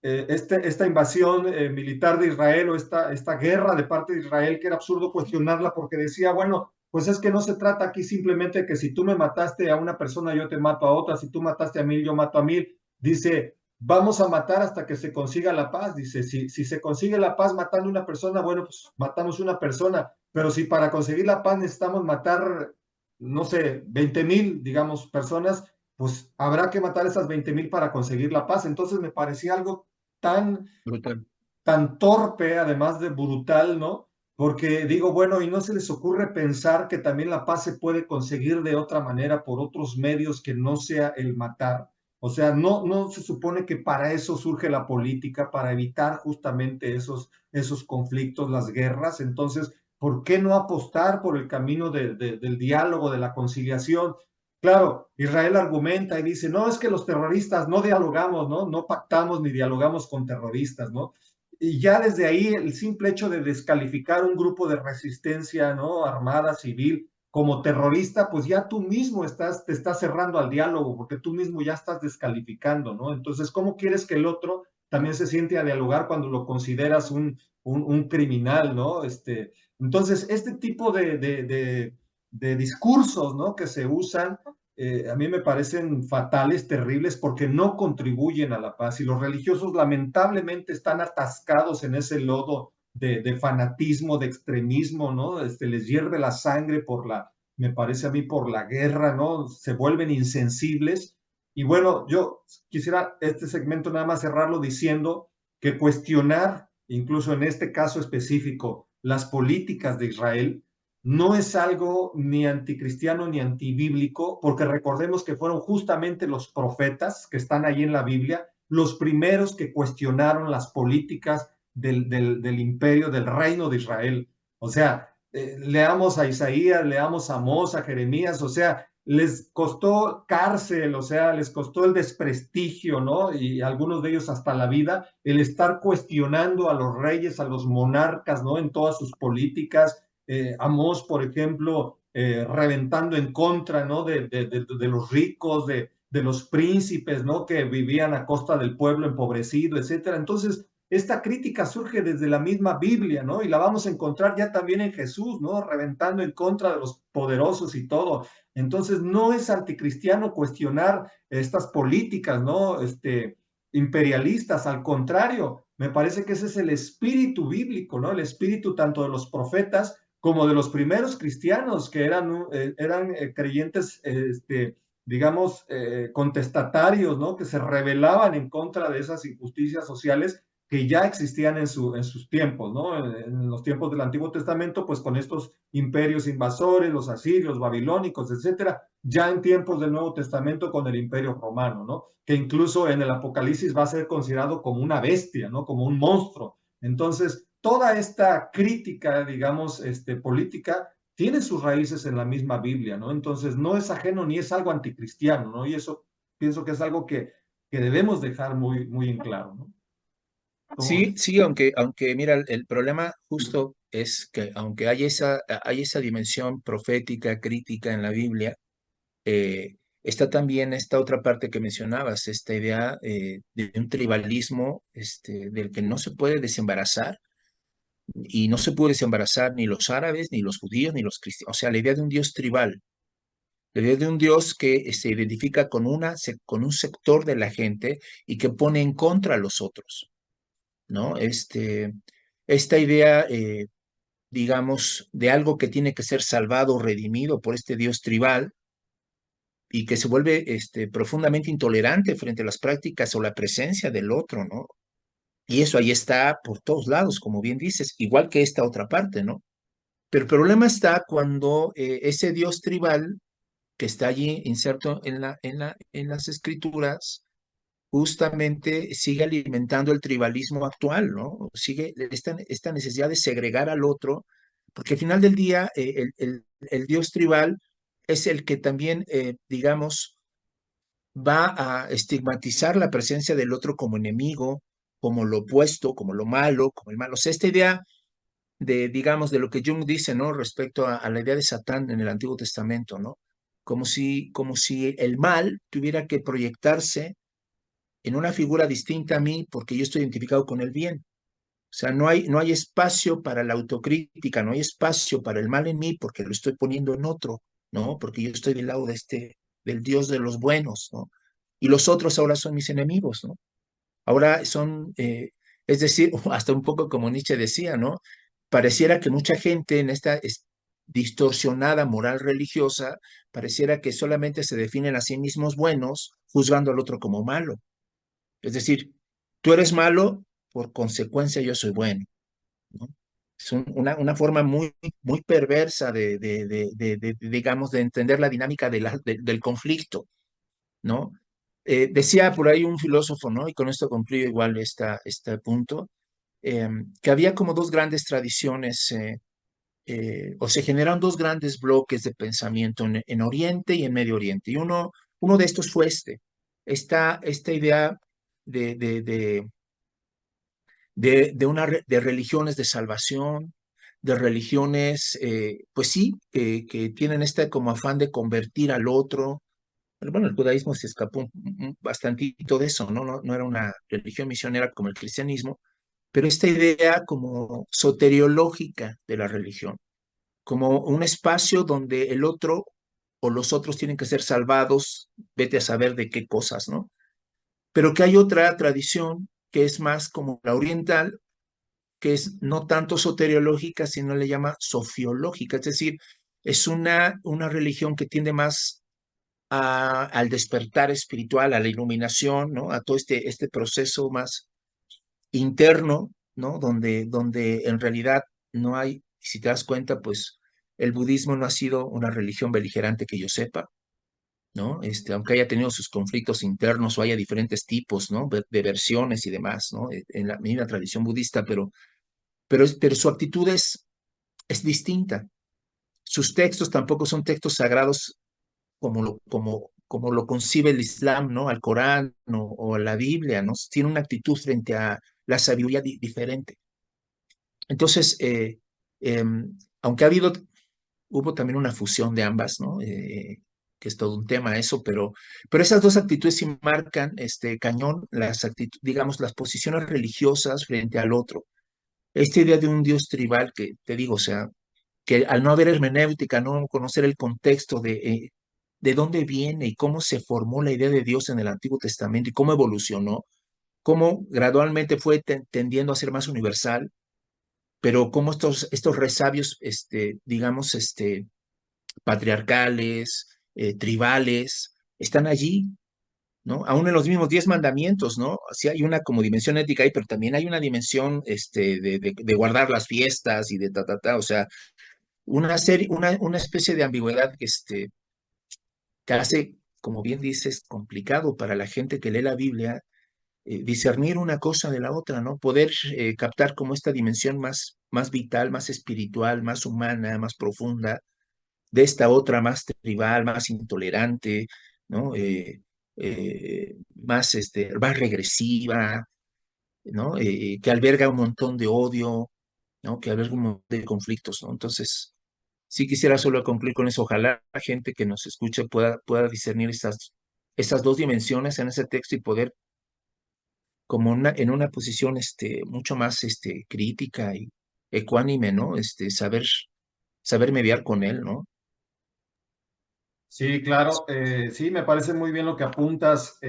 esta invasión militar de Israel o esta guerra de parte de Israel, que era absurdo cuestionarla porque decía, bueno, pues es que no se trata aquí simplemente de que si tú me mataste a una persona, yo te mato a otra, si tú mataste a 1000, yo mato a 1000. Dice, vamos a matar hasta que se consiga la paz. Dice, si se consigue la paz matando a una persona, bueno, pues matamos una persona, pero si para conseguir la paz necesitamos matar, no sé, 20,000, digamos, personas, pues habrá que matar esas 20,000 para conseguir la paz. Entonces me parecía algo tan, Brutal. tan torpe, además de brutal, ¿no? Porque digo, bueno, y no se les ocurre pensar que también la paz se puede conseguir de otra manera, por otros medios que no sea el matar. O sea, no se supone que para eso surge la política, para evitar justamente esos conflictos, las guerras. Entonces, ¿por qué no apostar por el camino del diálogo, de la conciliación? Claro, Israel argumenta y dice, no, es que los terroristas no dialogamos, ¿no? No pactamos ni dialogamos con terroristas, ¿no? Y ya desde ahí el simple hecho de descalificar un grupo de resistencia, ¿no? Armada, civil, como terrorista, pues ya tú mismo te estás cerrando al diálogo, porque tú mismo ya estás descalificando, ¿no? Entonces, ¿cómo quieres que el otro también se siente a dialogar cuando lo consideras un criminal, ¿no? Entonces, este tipo de discursos, ¿no? Que se usan, a mí me parecen fatales, terribles, porque no contribuyen a la paz. Y los religiosos lamentablemente están atascados en ese lodo de fanatismo, de extremismo, ¿no? Les hierve la sangre me parece a mí, por la guerra, ¿no? Se vuelven insensibles. Y bueno, yo quisiera este segmento nada más cerrarlo diciendo que cuestionar, incluso en este caso específico, las políticas de Israel, no es algo ni anticristiano ni antibíblico, porque recordemos que fueron justamente los profetas que están ahí en la Biblia los primeros que cuestionaron las políticas del imperio, del reino de Israel. O sea, leamos a Isaías, leamos a Amós, a Jeremías, o sea, les costó cárcel, o sea, les costó el desprestigio, ¿no? Y algunos de ellos hasta la vida, el estar cuestionando a los reyes, a los monarcas, ¿no? En todas sus políticas. Amós, por ejemplo, reventando en contra, ¿no? De los ricos, de los príncipes, ¿no? Que vivían a costa del pueblo empobrecido, etcétera. Entonces, esta crítica surge desde la misma Biblia, ¿no? Y la vamos a encontrar ya también en Jesús, ¿no? Reventando en contra de los poderosos y todo. Entonces, no es anticristiano cuestionar estas políticas, ¿no? Imperialistas, al contrario, me parece que ese es el espíritu bíblico, ¿no? El espíritu tanto de los profetas como de los primeros cristianos que eran creyentes, digamos, contestatarios, ¿no? Que se rebelaban en contra de esas injusticias sociales que ya existían en sus tiempos, ¿no? En los tiempos del Antiguo Testamento, pues con estos imperios invasores, los asirios, babilónicos, etcétera, ya en tiempos del Nuevo Testamento con el Imperio Romano, ¿no? Que incluso en el Apocalipsis va a ser considerado como una bestia, ¿no? Como un monstruo. Entonces, toda esta crítica, digamos, política, tiene sus raíces en la misma Biblia, ¿no? Entonces, no es ajeno ni es algo anticristiano, ¿no? Y eso pienso que es algo que debemos dejar muy, muy en claro, ¿no? ¿Cómo Sí, ves? sí, aunque mira, el problema justo es que aunque hay esa dimensión profética, crítica en la Biblia, está también esta otra parte que mencionabas, esta idea de un tribalismo del que no se puede desembarazar, y no se puede desembarazar ni los árabes, ni los judíos, ni los cristianos. O sea, la idea de un Dios tribal, la idea de un Dios que se identifica con, con un sector de la gente y que pone en contra a los otros, ¿no? Esta idea, digamos, de algo que tiene que ser salvado o redimido por este Dios tribal y que se vuelve profundamente intolerante frente a las prácticas o la presencia del otro, ¿no? Y eso ahí está por todos lados, como bien dices, igual que esta otra parte, ¿no? Pero el problema está cuando ese Dios tribal que está allí inserto en las escrituras justamente sigue alimentando el tribalismo actual, ¿no? Sigue esta necesidad de segregar al otro, porque al final del día el Dios tribal es el que también, digamos, va a estigmatizar la presencia del otro como enemigo, como lo opuesto, como lo malo, como el malo. O sea, esta idea de, digamos, de lo que Jung dice, ¿no? Respecto a la idea de Satán en el Antiguo Testamento, ¿no? Como si el mal tuviera que proyectarse en una figura distinta a mí porque yo estoy identificado con el bien. O sea, no hay espacio para la autocrítica, no hay espacio para el mal en mí porque lo estoy poniendo en otro, ¿no? Porque yo estoy del lado de del Dios de los buenos, ¿no? Y los otros ahora son mis enemigos, ¿no? Ahora son, es decir, hasta un poco como Nietzsche decía, ¿no? Pareciera que mucha gente en esta distorsionada moral religiosa, pareciera que solamente se definen a sí mismos buenos, juzgando al otro como malo. Es decir, tú eres malo, por consecuencia yo soy bueno, ¿no? Es una forma muy, muy perversa digamos, de entender la dinámica del conflicto, ¿no? Decía por ahí un filósofo, ¿no? Y con esto concluyo igual este punto, que había como dos grandes tradiciones, o se generan dos grandes bloques de pensamiento en Oriente y en Medio Oriente. Y uno de estos fue esta idea de, de, de, de religiones de salvación, de religiones, pues sí, que tienen este como afán de convertir al otro. Bueno, el judaísmo se escapó bastantito de eso, ¿no? No era una religión misionera como el cristianismo, pero esta idea como soteriológica de la religión, como un espacio donde el otro o los otros tienen que ser salvados, vete a saber de qué cosas, ¿no? Pero que hay otra tradición que es más como la oriental, que es no tanto soteriológica, sino le llama sofiológica, es decir, es una religión que tiende más al despertar espiritual, a la iluminación, ¿no? A todo este proceso más interno, ¿no? Donde en realidad no hay, si te das cuenta, pues el budismo no ha sido una religión beligerante que yo sepa, ¿no? Aunque haya tenido sus conflictos internos o haya diferentes tipos, ¿no? De versiones y demás, ¿no? En la misma tradición budista, pero su actitud es distinta. Sus textos tampoco son textos sagrados como lo concibe el Islam, ¿no? Al Corán o a la Biblia, ¿no? Tiene una actitud frente a la sabiduría diferente. Entonces, aunque hubo también una fusión de ambas, ¿no? Que es todo un tema eso, pero esas dos actitudes sí marcan cañón digamos, las posiciones religiosas frente al otro. Esta idea de un Dios tribal que te digo, o sea, que al no haber hermenéutica, no conocer el contexto de dónde viene y cómo se formó la idea de Dios en el Antiguo Testamento y cómo evolucionó, cómo gradualmente fue tendiendo a ser más universal, pero cómo estos resabios, digamos, patriarcales, tribales, están allí, ¿no? Aún en los mismos 10 mandamientos, ¿no? Sí hay una como dimensión ética ahí, pero también hay una dimensión de guardar las fiestas y de o sea, una especie de ambigüedad que hace, como bien dices, complicado para la gente que lee la Biblia discernir una cosa de la otra, ¿no? Poder captar como esta dimensión más vital, más espiritual, más humana, más profunda, de esta otra más tribal, más intolerante, ¿no? Más regresiva, ¿no? Que alberga un montón de odio, ¿no? Que alberga un montón de conflictos, ¿no? Entonces, sí quisiera solo concluir con eso. Ojalá la gente que nos escuche pueda discernir estas dos dimensiones en ese texto y poder, como en una posición mucho más crítica y ecuánime, ¿no? Saber mediar con él, ¿no? Sí, claro. Sí, me parece muy bien lo que apuntas,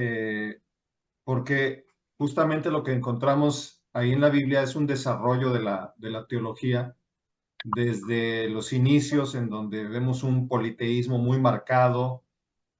porque justamente lo que encontramos ahí en la Biblia es un desarrollo de la teología desde los inicios, en donde vemos un politeísmo muy marcado,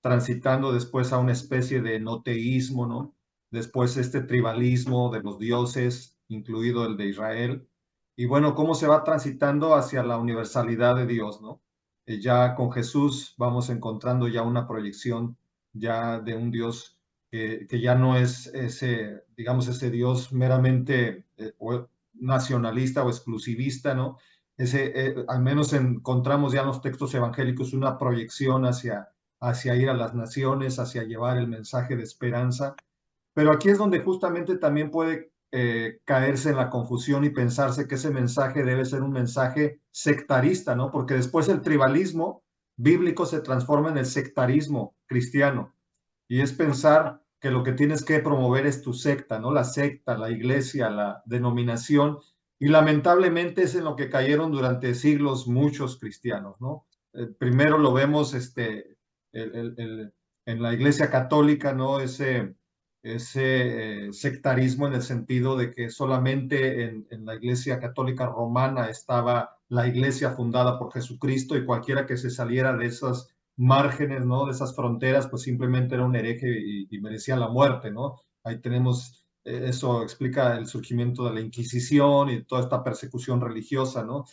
transitando después a una especie de noteísmo, ¿no? Después este tribalismo de los dioses, incluido el de Israel. Y bueno, cómo se va transitando hacia la universalidad de Dios, ¿no? Ya con Jesús vamos encontrando ya una proyección ya de un Dios que ya no es ese, digamos, ese Dios meramente nacionalista o exclusivista, ¿no? Al menos encontramos ya en los textos evangélicos una proyección hacia ir a las naciones, hacia llevar el mensaje de esperanza. Pero aquí es donde justamente también puede caerse en la confusión y pensarse que ese mensaje debe ser un mensaje sectarista, ¿no? Porque después el tribalismo bíblico se transforma en el sectarismo cristiano. Y es pensar que lo que tienes que promover es tu secta, ¿no? La secta, la iglesia, la denominación. Y lamentablemente es en lo que cayeron durante siglos muchos cristianos, ¿no? Primero lo vemos el, el, en la iglesia católica, ¿no? Ese sectarismo en el sentido de que solamente en la iglesia católica romana estaba la iglesia fundada por Jesucristo y cualquiera que se saliera de esas márgenes, ¿no? De esas fronteras, pues simplemente era un hereje y merecía la muerte, ¿no? Ahí tenemos, eso explica el surgimiento de la Inquisición y toda esta persecución religiosa, ¿no?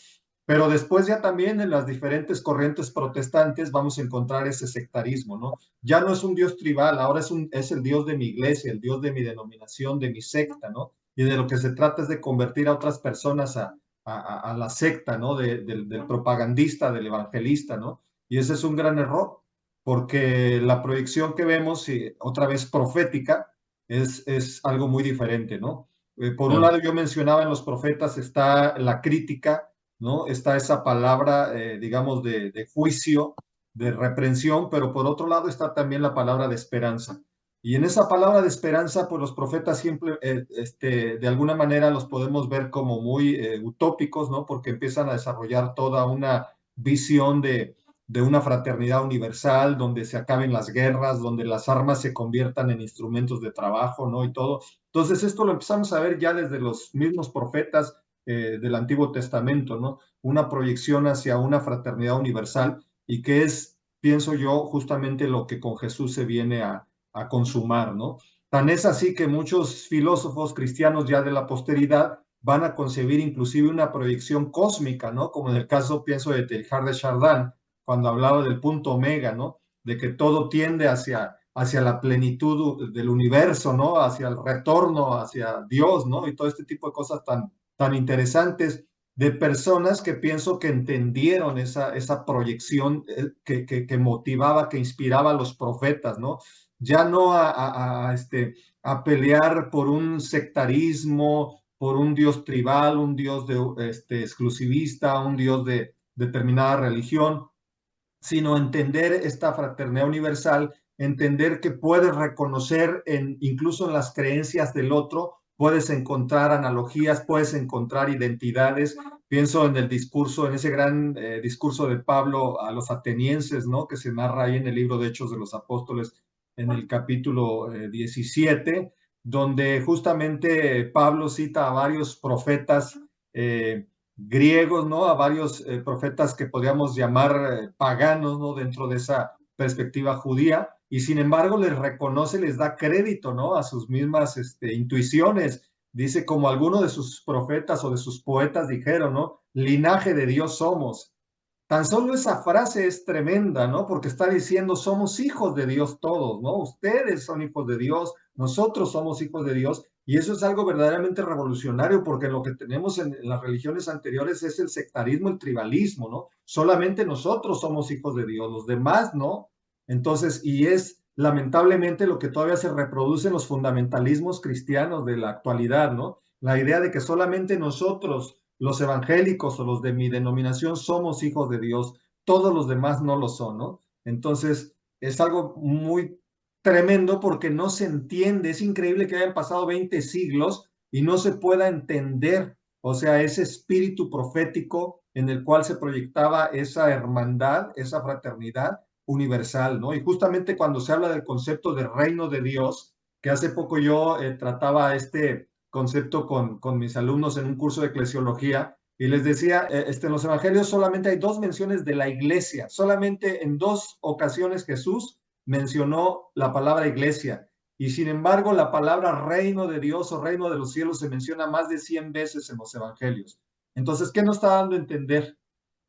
Pero después ya también en las diferentes corrientes protestantes vamos a encontrar ese sectarismo, ¿no? Ya no es un Dios tribal, ahora es el Dios de mi iglesia, el Dios de mi denominación, de mi secta, ¿no? Y de lo que se trata es de convertir a otras personas a la secta, ¿no? Del propagandista, del evangelista, ¿no? Y ese es un gran error, porque la proyección que vemos, otra vez profética, es algo muy diferente, ¿no? Por un Claro. lado, yo mencionaba en los profetas está la crítica, ¿no? Está esa palabra, digamos, de juicio, de reprensión, pero por otro lado está también la palabra de esperanza. Y en esa palabra de esperanza, pues los profetas siempre, de alguna manera los podemos ver como muy utópicos, ¿no? Porque empiezan a desarrollar toda una visión de una fraternidad universal, donde se acaben las guerras, donde las armas se conviertan en instrumentos de trabajo, ¿no? Y todo. Entonces, esto lo empezamos a ver ya desde los mismos profetas del Antiguo Testamento, ¿no? Una proyección hacia una fraternidad universal y que es, pienso yo, justamente lo que con Jesús se viene a consumar, ¿no? Tan es así que muchos filósofos cristianos ya de la posteridad van a concebir inclusive una proyección cósmica, ¿no? Como en el caso, pienso, de Teilhard de Chardin, cuando hablaba del punto omega, ¿no? De que todo tiende hacia la plenitud del universo, ¿no? Hacia el retorno, hacia Dios, ¿no? Y todo este tipo de cosas tan interesantes de personas que pienso que entendieron esa proyección que motivaba, que inspiraba a los profetas, ¿no? Ya no a pelear por un sectarismo, por un Dios tribal, un Dios exclusivista, un Dios de determinada religión, sino entender esta fraternidad universal, entender que puedes reconocer incluso en las creencias del otro, puedes encontrar analogías, puedes encontrar identidades. Pienso en el discurso, en ese gran discurso de Pablo a los atenienses, ¿no? Que se narra ahí en el libro de Hechos de los Apóstoles, en el capítulo 17, donde justamente Pablo cita a varios profetas griegos, ¿no? A varios profetas que podríamos llamar paganos, ¿no? Dentro de esa perspectiva judía, y sin embargo les reconoce, les da crédito, ¿no? A sus mismas intuiciones. Dice, como alguno de sus profetas o de sus poetas dijeron, ¿no? Linaje de Dios somos. Tan solo esa frase es tremenda, ¿no? Porque está diciendo, somos hijos de Dios todos, ¿no? Ustedes son hijos de Dios, nosotros somos hijos de Dios, y eso es algo verdaderamente revolucionario, porque lo que tenemos en las religiones anteriores es el sectarismo, el tribalismo, ¿no? Solamente nosotros somos hijos de Dios, los demás no. Entonces, y es lamentablemente lo que todavía se reproduce en los fundamentalismos cristianos de la actualidad, ¿no? La idea de que solamente nosotros, los evangélicos o los de mi denominación, somos hijos de Dios, todos los demás no lo son, ¿no? Entonces, es algo muy tremendo porque no se entiende, es increíble que hayan pasado 20 siglos y no se pueda entender, o sea, ese espíritu profético en el cual se proyectaba esa hermandad, esa fraternidad universal, ¿no? Y justamente cuando se habla del concepto de reino de Dios, que hace poco yo trataba este concepto con mis alumnos en un curso de eclesiología, y les decía, en los evangelios solamente hay dos menciones de la iglesia, solamente en dos ocasiones Jesús mencionó la palabra iglesia, y sin embargo la palabra reino de Dios o reino de los cielos se menciona más de 100 veces en los evangelios. Entonces, ¿qué nos está dando a entender?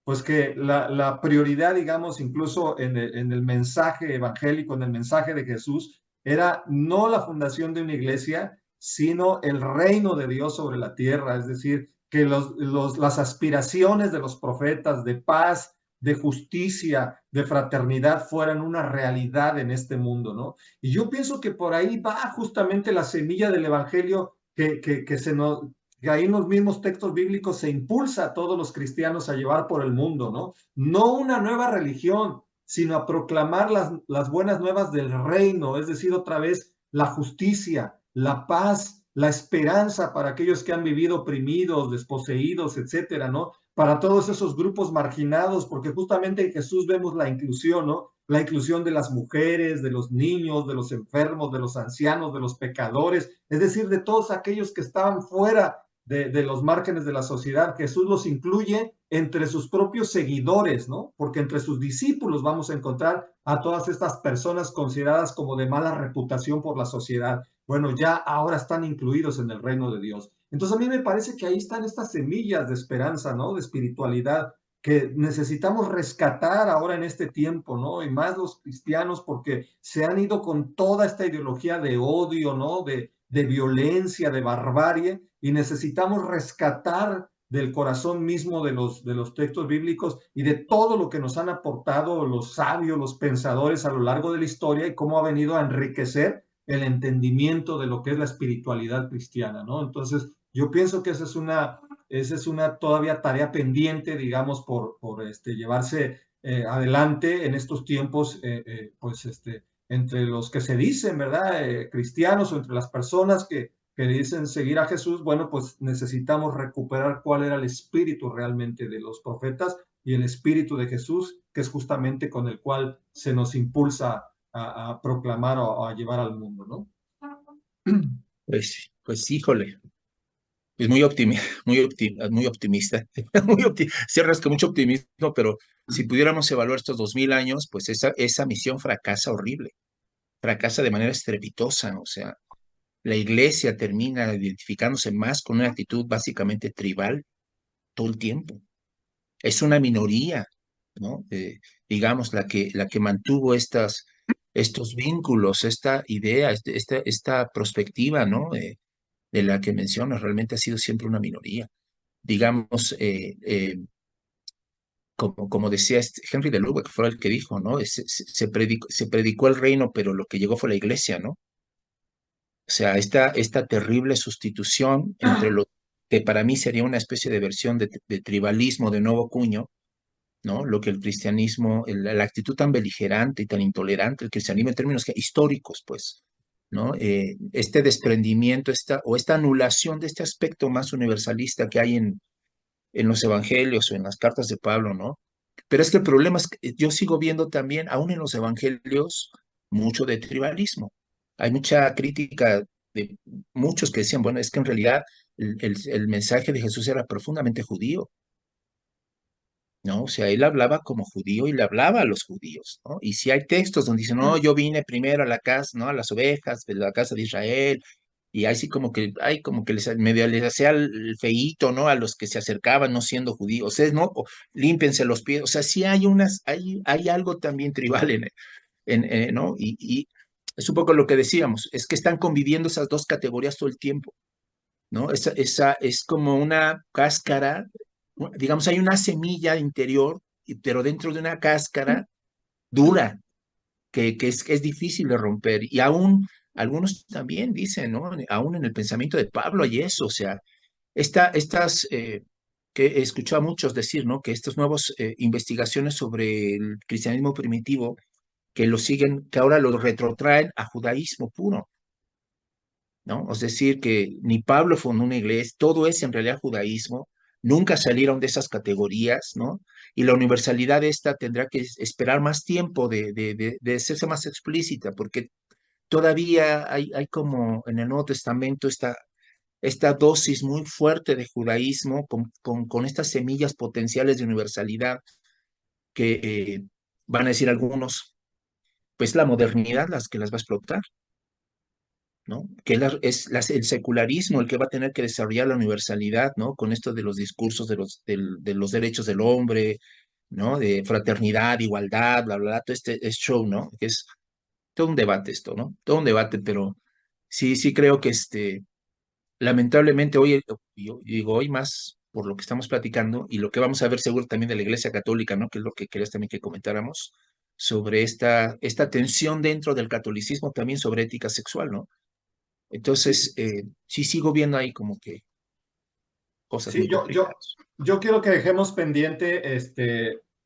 Pues que la prioridad, digamos, incluso en el mensaje evangélico, en el mensaje de Jesús, era no la fundación de una iglesia, sino el reino de Dios sobre la tierra, es decir, que las aspiraciones de los profetas de paz, de justicia, de fraternidad fueran una realidad en este mundo, ¿no? Y yo pienso que por ahí va justamente la semilla del evangelio que se nos, que ahí en los mismos textos bíblicos se impulsa a todos los cristianos a llevar por el mundo, ¿no? No una nueva religión, sino a proclamar las buenas nuevas del reino, es decir, otra vez la justicia, la paz, la esperanza para aquellos que han vivido oprimidos, desposeídos, etcétera, ¿no? Para todos esos grupos marginados, porque justamente en Jesús vemos la inclusión, ¿no? La inclusión de las mujeres, de los niños, de los enfermos, de los ancianos, de los pecadores, es decir, de todos aquellos que estaban fuera de los márgenes de la sociedad. Jesús los incluye entre sus propios seguidores, ¿no? Porque entre sus discípulos vamos a encontrar a todas estas personas consideradas como de mala reputación por la sociedad. Bueno, ya ahora están incluidos en el reino de Dios. Entonces a mí me parece que ahí están estas semillas de esperanza, ¿no? De espiritualidad que necesitamos rescatar ahora en este tiempo, ¿no? Y más los cristianos porque se han ido con toda esta ideología de odio, ¿no? De violencia, de barbarie, y necesitamos rescatar del corazón mismo de los textos bíblicos y de todo lo que nos han aportado los sabios, los pensadores a lo largo de la historia y cómo ha venido a enriquecer el entendimiento de lo que es la espiritualidad cristiana, ¿no? Entonces, yo pienso que esa es una todavía tarea pendiente, digamos, por llevarse adelante en estos tiempos, pues, entre los que se dicen, ¿verdad? Cristianos o entre las personas que dicen seguir a Jesús. Bueno, pues necesitamos recuperar cuál era el espíritu realmente de los profetas y el espíritu de Jesús, que es justamente con el cual se nos impulsa a proclamar o a llevar al mundo, ¿no? Pues híjole, pues muy optimista, cierras con mucho optimismo, pero si pudiéramos evaluar estos 2000 años, pues esa misión fracasa horrible, fracasa de manera estrepitosa, o sea, la iglesia termina identificándose más con una actitud básicamente tribal todo el tiempo. Es una minoría, ¿no? Digamos, la que mantuvo estos vínculos, esta idea, esta perspectiva, ¿no? De la que mencionas, realmente ha sido siempre una minoría. Digamos, como decía Henry de Lubeck, fue el que dijo, ¿no? Se predicó el reino, pero lo que llegó fue la iglesia, ¿no? O sea, esta terrible sustitución entre lo que para mí sería una especie de versión de tribalismo de nuevo cuño, ¿no? Lo que el cristianismo, la actitud tan beligerante y tan intolerante, el cristianismo en términos históricos, pues, ¿no? Este desprendimiento, o esta anulación de este aspecto más universalista que hay en los evangelios o en las cartas de Pablo, ¿no? Pero es que el problema es que yo sigo viendo también, aún en los evangelios, mucho de tribalismo. Hay mucha crítica de muchos que decían, bueno, es que en realidad el mensaje de Jesús era profundamente judío, ¿no? O sea, él hablaba como judío y le hablaba a los judíos, ¿no? Y si hay textos donde dice, no, yo vine primero a la casa, ¿no? A las ovejas de la casa de Israel, y así como que medio les hacía el feíto, ¿no? A los que se acercaban no siendo judíos, ustedes, ¿no? O, límpiense los pies, o sea, sí hay algo también tribal ¿no? Y es un poco lo que decíamos, es que están conviviendo esas dos categorías todo el tiempo, ¿no? Esa es como una cáscara, digamos, hay una semilla interior, pero dentro de una cáscara dura, que es difícil de romper. Y aún algunos también dicen, ¿no? Aún en el pensamiento de Pablo hay eso, o sea, estas, que he escuchado a muchos decir, ¿no? Que estas nuevas investigaciones sobre el cristianismo primitivo, que lo siguen, que ahora lo retrotraen a judaísmo puro, ¿no? Es decir, que ni Pablo fundó una iglesia, todo es en realidad judaísmo, nunca salieron de esas categorías, ¿no? Y la universalidad esta tendrá que esperar más tiempo de hacerse más explícita, porque todavía hay como en el Nuevo Testamento esta dosis muy fuerte de judaísmo con estas semillas potenciales de universalidad que van a decir algunos, pues la modernidad las que las va a explotar, ¿no? Que el secularismo el que va a tener que desarrollar la universalidad, ¿no? Con esto de los discursos de los derechos del hombre, ¿no? De fraternidad, igualdad, bla, bla, bla, todo este show, ¿no? Que es todo un debate esto, ¿no? Todo un debate, pero sí creo que lamentablemente hoy, yo digo hoy más por lo que estamos platicando y lo que vamos a ver seguro también de la Iglesia Católica, ¿no? Que es lo que querías también que comentáramos sobre esta tensión dentro del catolicismo también sobre ética sexual, ¿no? Sí, Entonces, sí sigo viendo ahí como que cosas sí, muy complicadas. yo quiero que dejemos pendiente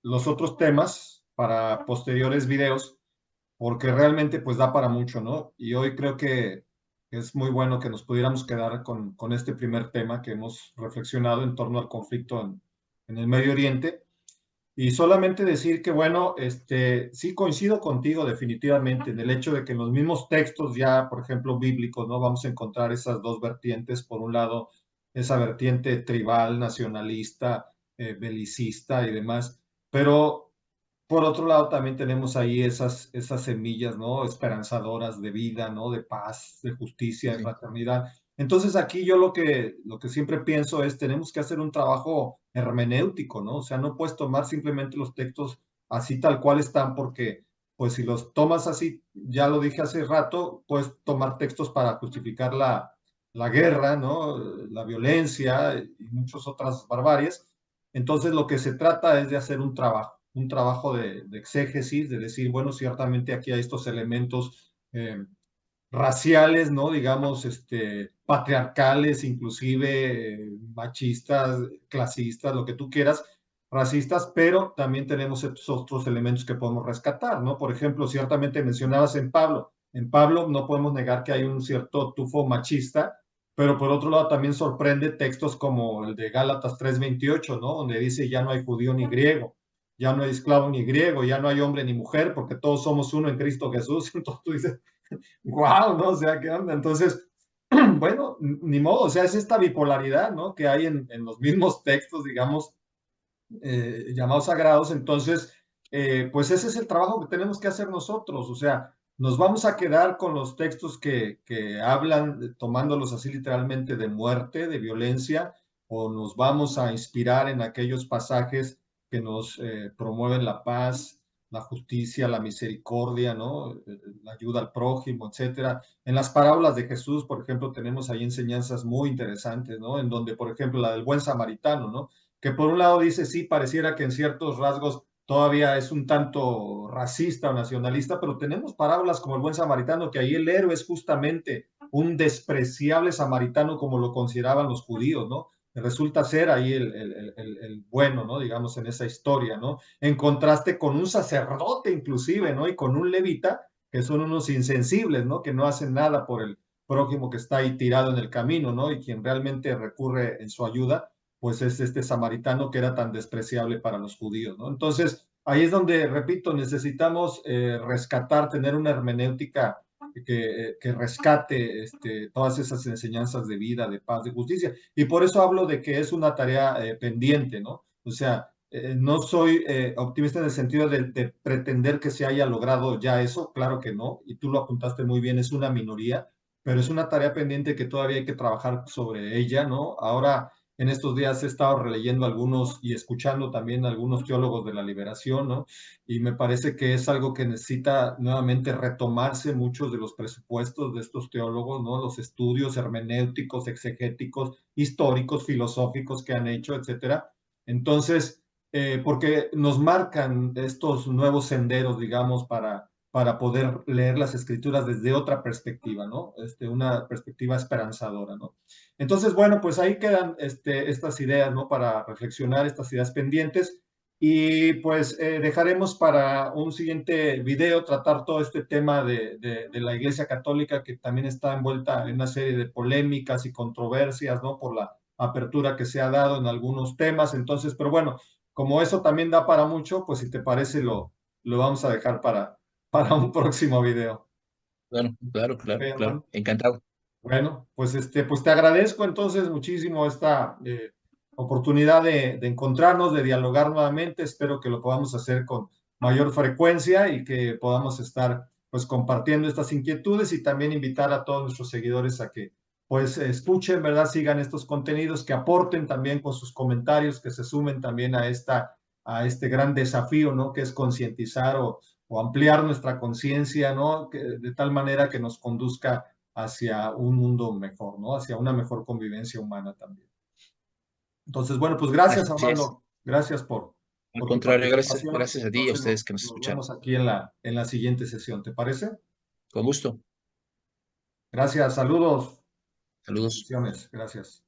los otros temas para posteriores videos, porque realmente pues da para mucho, ¿no? Y hoy creo que es muy bueno que nos pudiéramos quedar con este primer tema que hemos reflexionado en torno al conflicto en el Medio Oriente. Y solamente decir que, bueno, sí coincido contigo definitivamente en el hecho de que en los mismos textos ya, por ejemplo, bíblicos, ¿no? Vamos a encontrar esas dos vertientes. Por un lado, esa vertiente tribal, nacionalista, belicista y demás. Pero por otro lado, también tenemos ahí esas semillas, ¿no? Esperanzadoras de vida, ¿no? De paz, de justicia, de Sí, fraternidad. Entonces aquí yo lo que siempre pienso es, tenemos que hacer un trabajo hermenéutico, ¿no? O sea, no puedes tomar simplemente los textos así tal cual están, porque pues si los tomas así, ya lo dije hace rato, puedes tomar textos para justificar la guerra, ¿no? La violencia y muchas otras barbaries. Entonces lo que se trata es de hacer un trabajo de exégesis, de decir, bueno, ciertamente aquí hay estos elementos raciales, ¿no? Digamos, patriarcales, inclusive machistas, clasistas, lo que tú quieras, racistas, pero también tenemos estos otros elementos que podemos rescatar, ¿no? Por ejemplo, ciertamente mencionabas en Pablo no podemos negar que hay un cierto tufo machista, pero por otro lado también sorprende textos como el de Gálatas 3:28, ¿no? Donde dice, ya no hay judío ni griego, ya no hay esclavo ni griego, ya no hay hombre ni mujer, porque todos somos uno en Cristo Jesús. Entonces tú dices, wow, ¿no? O sea, ¿qué onda? Entonces, bueno, ni modo, o sea, es esta bipolaridad, ¿no? Que hay en los mismos textos, digamos, llamados sagrados. Entonces, pues ese es el trabajo que tenemos que hacer nosotros, o sea, nos vamos a quedar con los textos que hablan, tomándolos así literalmente, de muerte, de violencia, o nos vamos a inspirar en aquellos pasajes que nos promueven la paz, la justicia, la misericordia, ¿no? La ayuda al prójimo, etcétera. En las parábolas de Jesús, por ejemplo, tenemos ahí enseñanzas muy interesantes, ¿no? En donde, por ejemplo, la del buen samaritano, ¿no? Que por un lado dice, sí, pareciera que en ciertos rasgos todavía es un tanto racista o nacionalista, pero tenemos parábolas como el buen samaritano, que ahí el héroe es justamente un despreciable samaritano como lo consideraban los judíos, ¿no? Resulta ser ahí el bueno, ¿no? Digamos, en esa historia, ¿no? En contraste con un sacerdote inclusive, ¿no? Y con un levita, que son unos insensibles, ¿no? Que no hacen nada por el prójimo que está ahí tirado en el camino, ¿no? Y quien realmente recurre en su ayuda, pues es este samaritano que era tan despreciable para los judíos, ¿no? Entonces, ahí es donde, repito, necesitamos rescatar, tener una hermenéutica que rescate todas esas enseñanzas de vida, de paz, de justicia. Y por eso hablo de que es una tarea pendiente, ¿no? O sea, no soy optimista en el sentido de pretender que se haya logrado ya eso, claro que no, y tú lo apuntaste muy bien, es una minoría, pero es una tarea pendiente que todavía hay que trabajar sobre ella, ¿no? Ahora, en estos días he estado releyendo algunos y escuchando también algunos teólogos de la liberación, ¿no? Y me parece que es algo que necesita nuevamente retomarse muchos de los presupuestos de estos teólogos, ¿no? Los estudios hermenéuticos, exegéticos, históricos, filosóficos que han hecho, etcétera. Entonces, porque nos marcan estos nuevos senderos, digamos, para poder leer las escrituras desde otra perspectiva, ¿no? Una perspectiva esperanzadora, ¿no? Entonces, bueno, pues ahí quedan estas ideas, ¿no? Para reflexionar, estas ideas pendientes. Y pues dejaremos para un siguiente video tratar todo este tema de la Iglesia Católica, que también está envuelta en una serie de polémicas y controversias, ¿no? Por la apertura que se ha dado en algunos temas. Entonces, pero bueno, como eso también da para mucho, pues si te parece lo vamos a dejar para un próximo video. Claro, claro, Ok, claro, claro. hermano. Encantado. Bueno, pues pues te agradezco entonces muchísimo esta oportunidad de encontrarnos, de dialogar nuevamente. Espero que lo podamos hacer con mayor frecuencia y que podamos estar pues compartiendo estas inquietudes y también invitar a todos nuestros seguidores a que pues escuchen, ¿verdad? Sigan estos contenidos, que aporten también con sus comentarios, que se sumen también a este gran desafío, ¿no? Que es concientizar o ampliar nuestra conciencia, ¿no? De tal manera que nos conduzca hacia un mundo mejor, ¿no? Hacia una mejor convivencia humana también. Entonces, bueno, pues gracias, Así es. Armando. Gracias Al por tu contrario, gracias, participación. gracias a ti y a Entonces, ustedes que nos nos escucharon. vemos aquí en la siguiente sesión. ¿Te parece? Con gusto. Gracias, saludos. Saludos. Bendiciones. Gracias.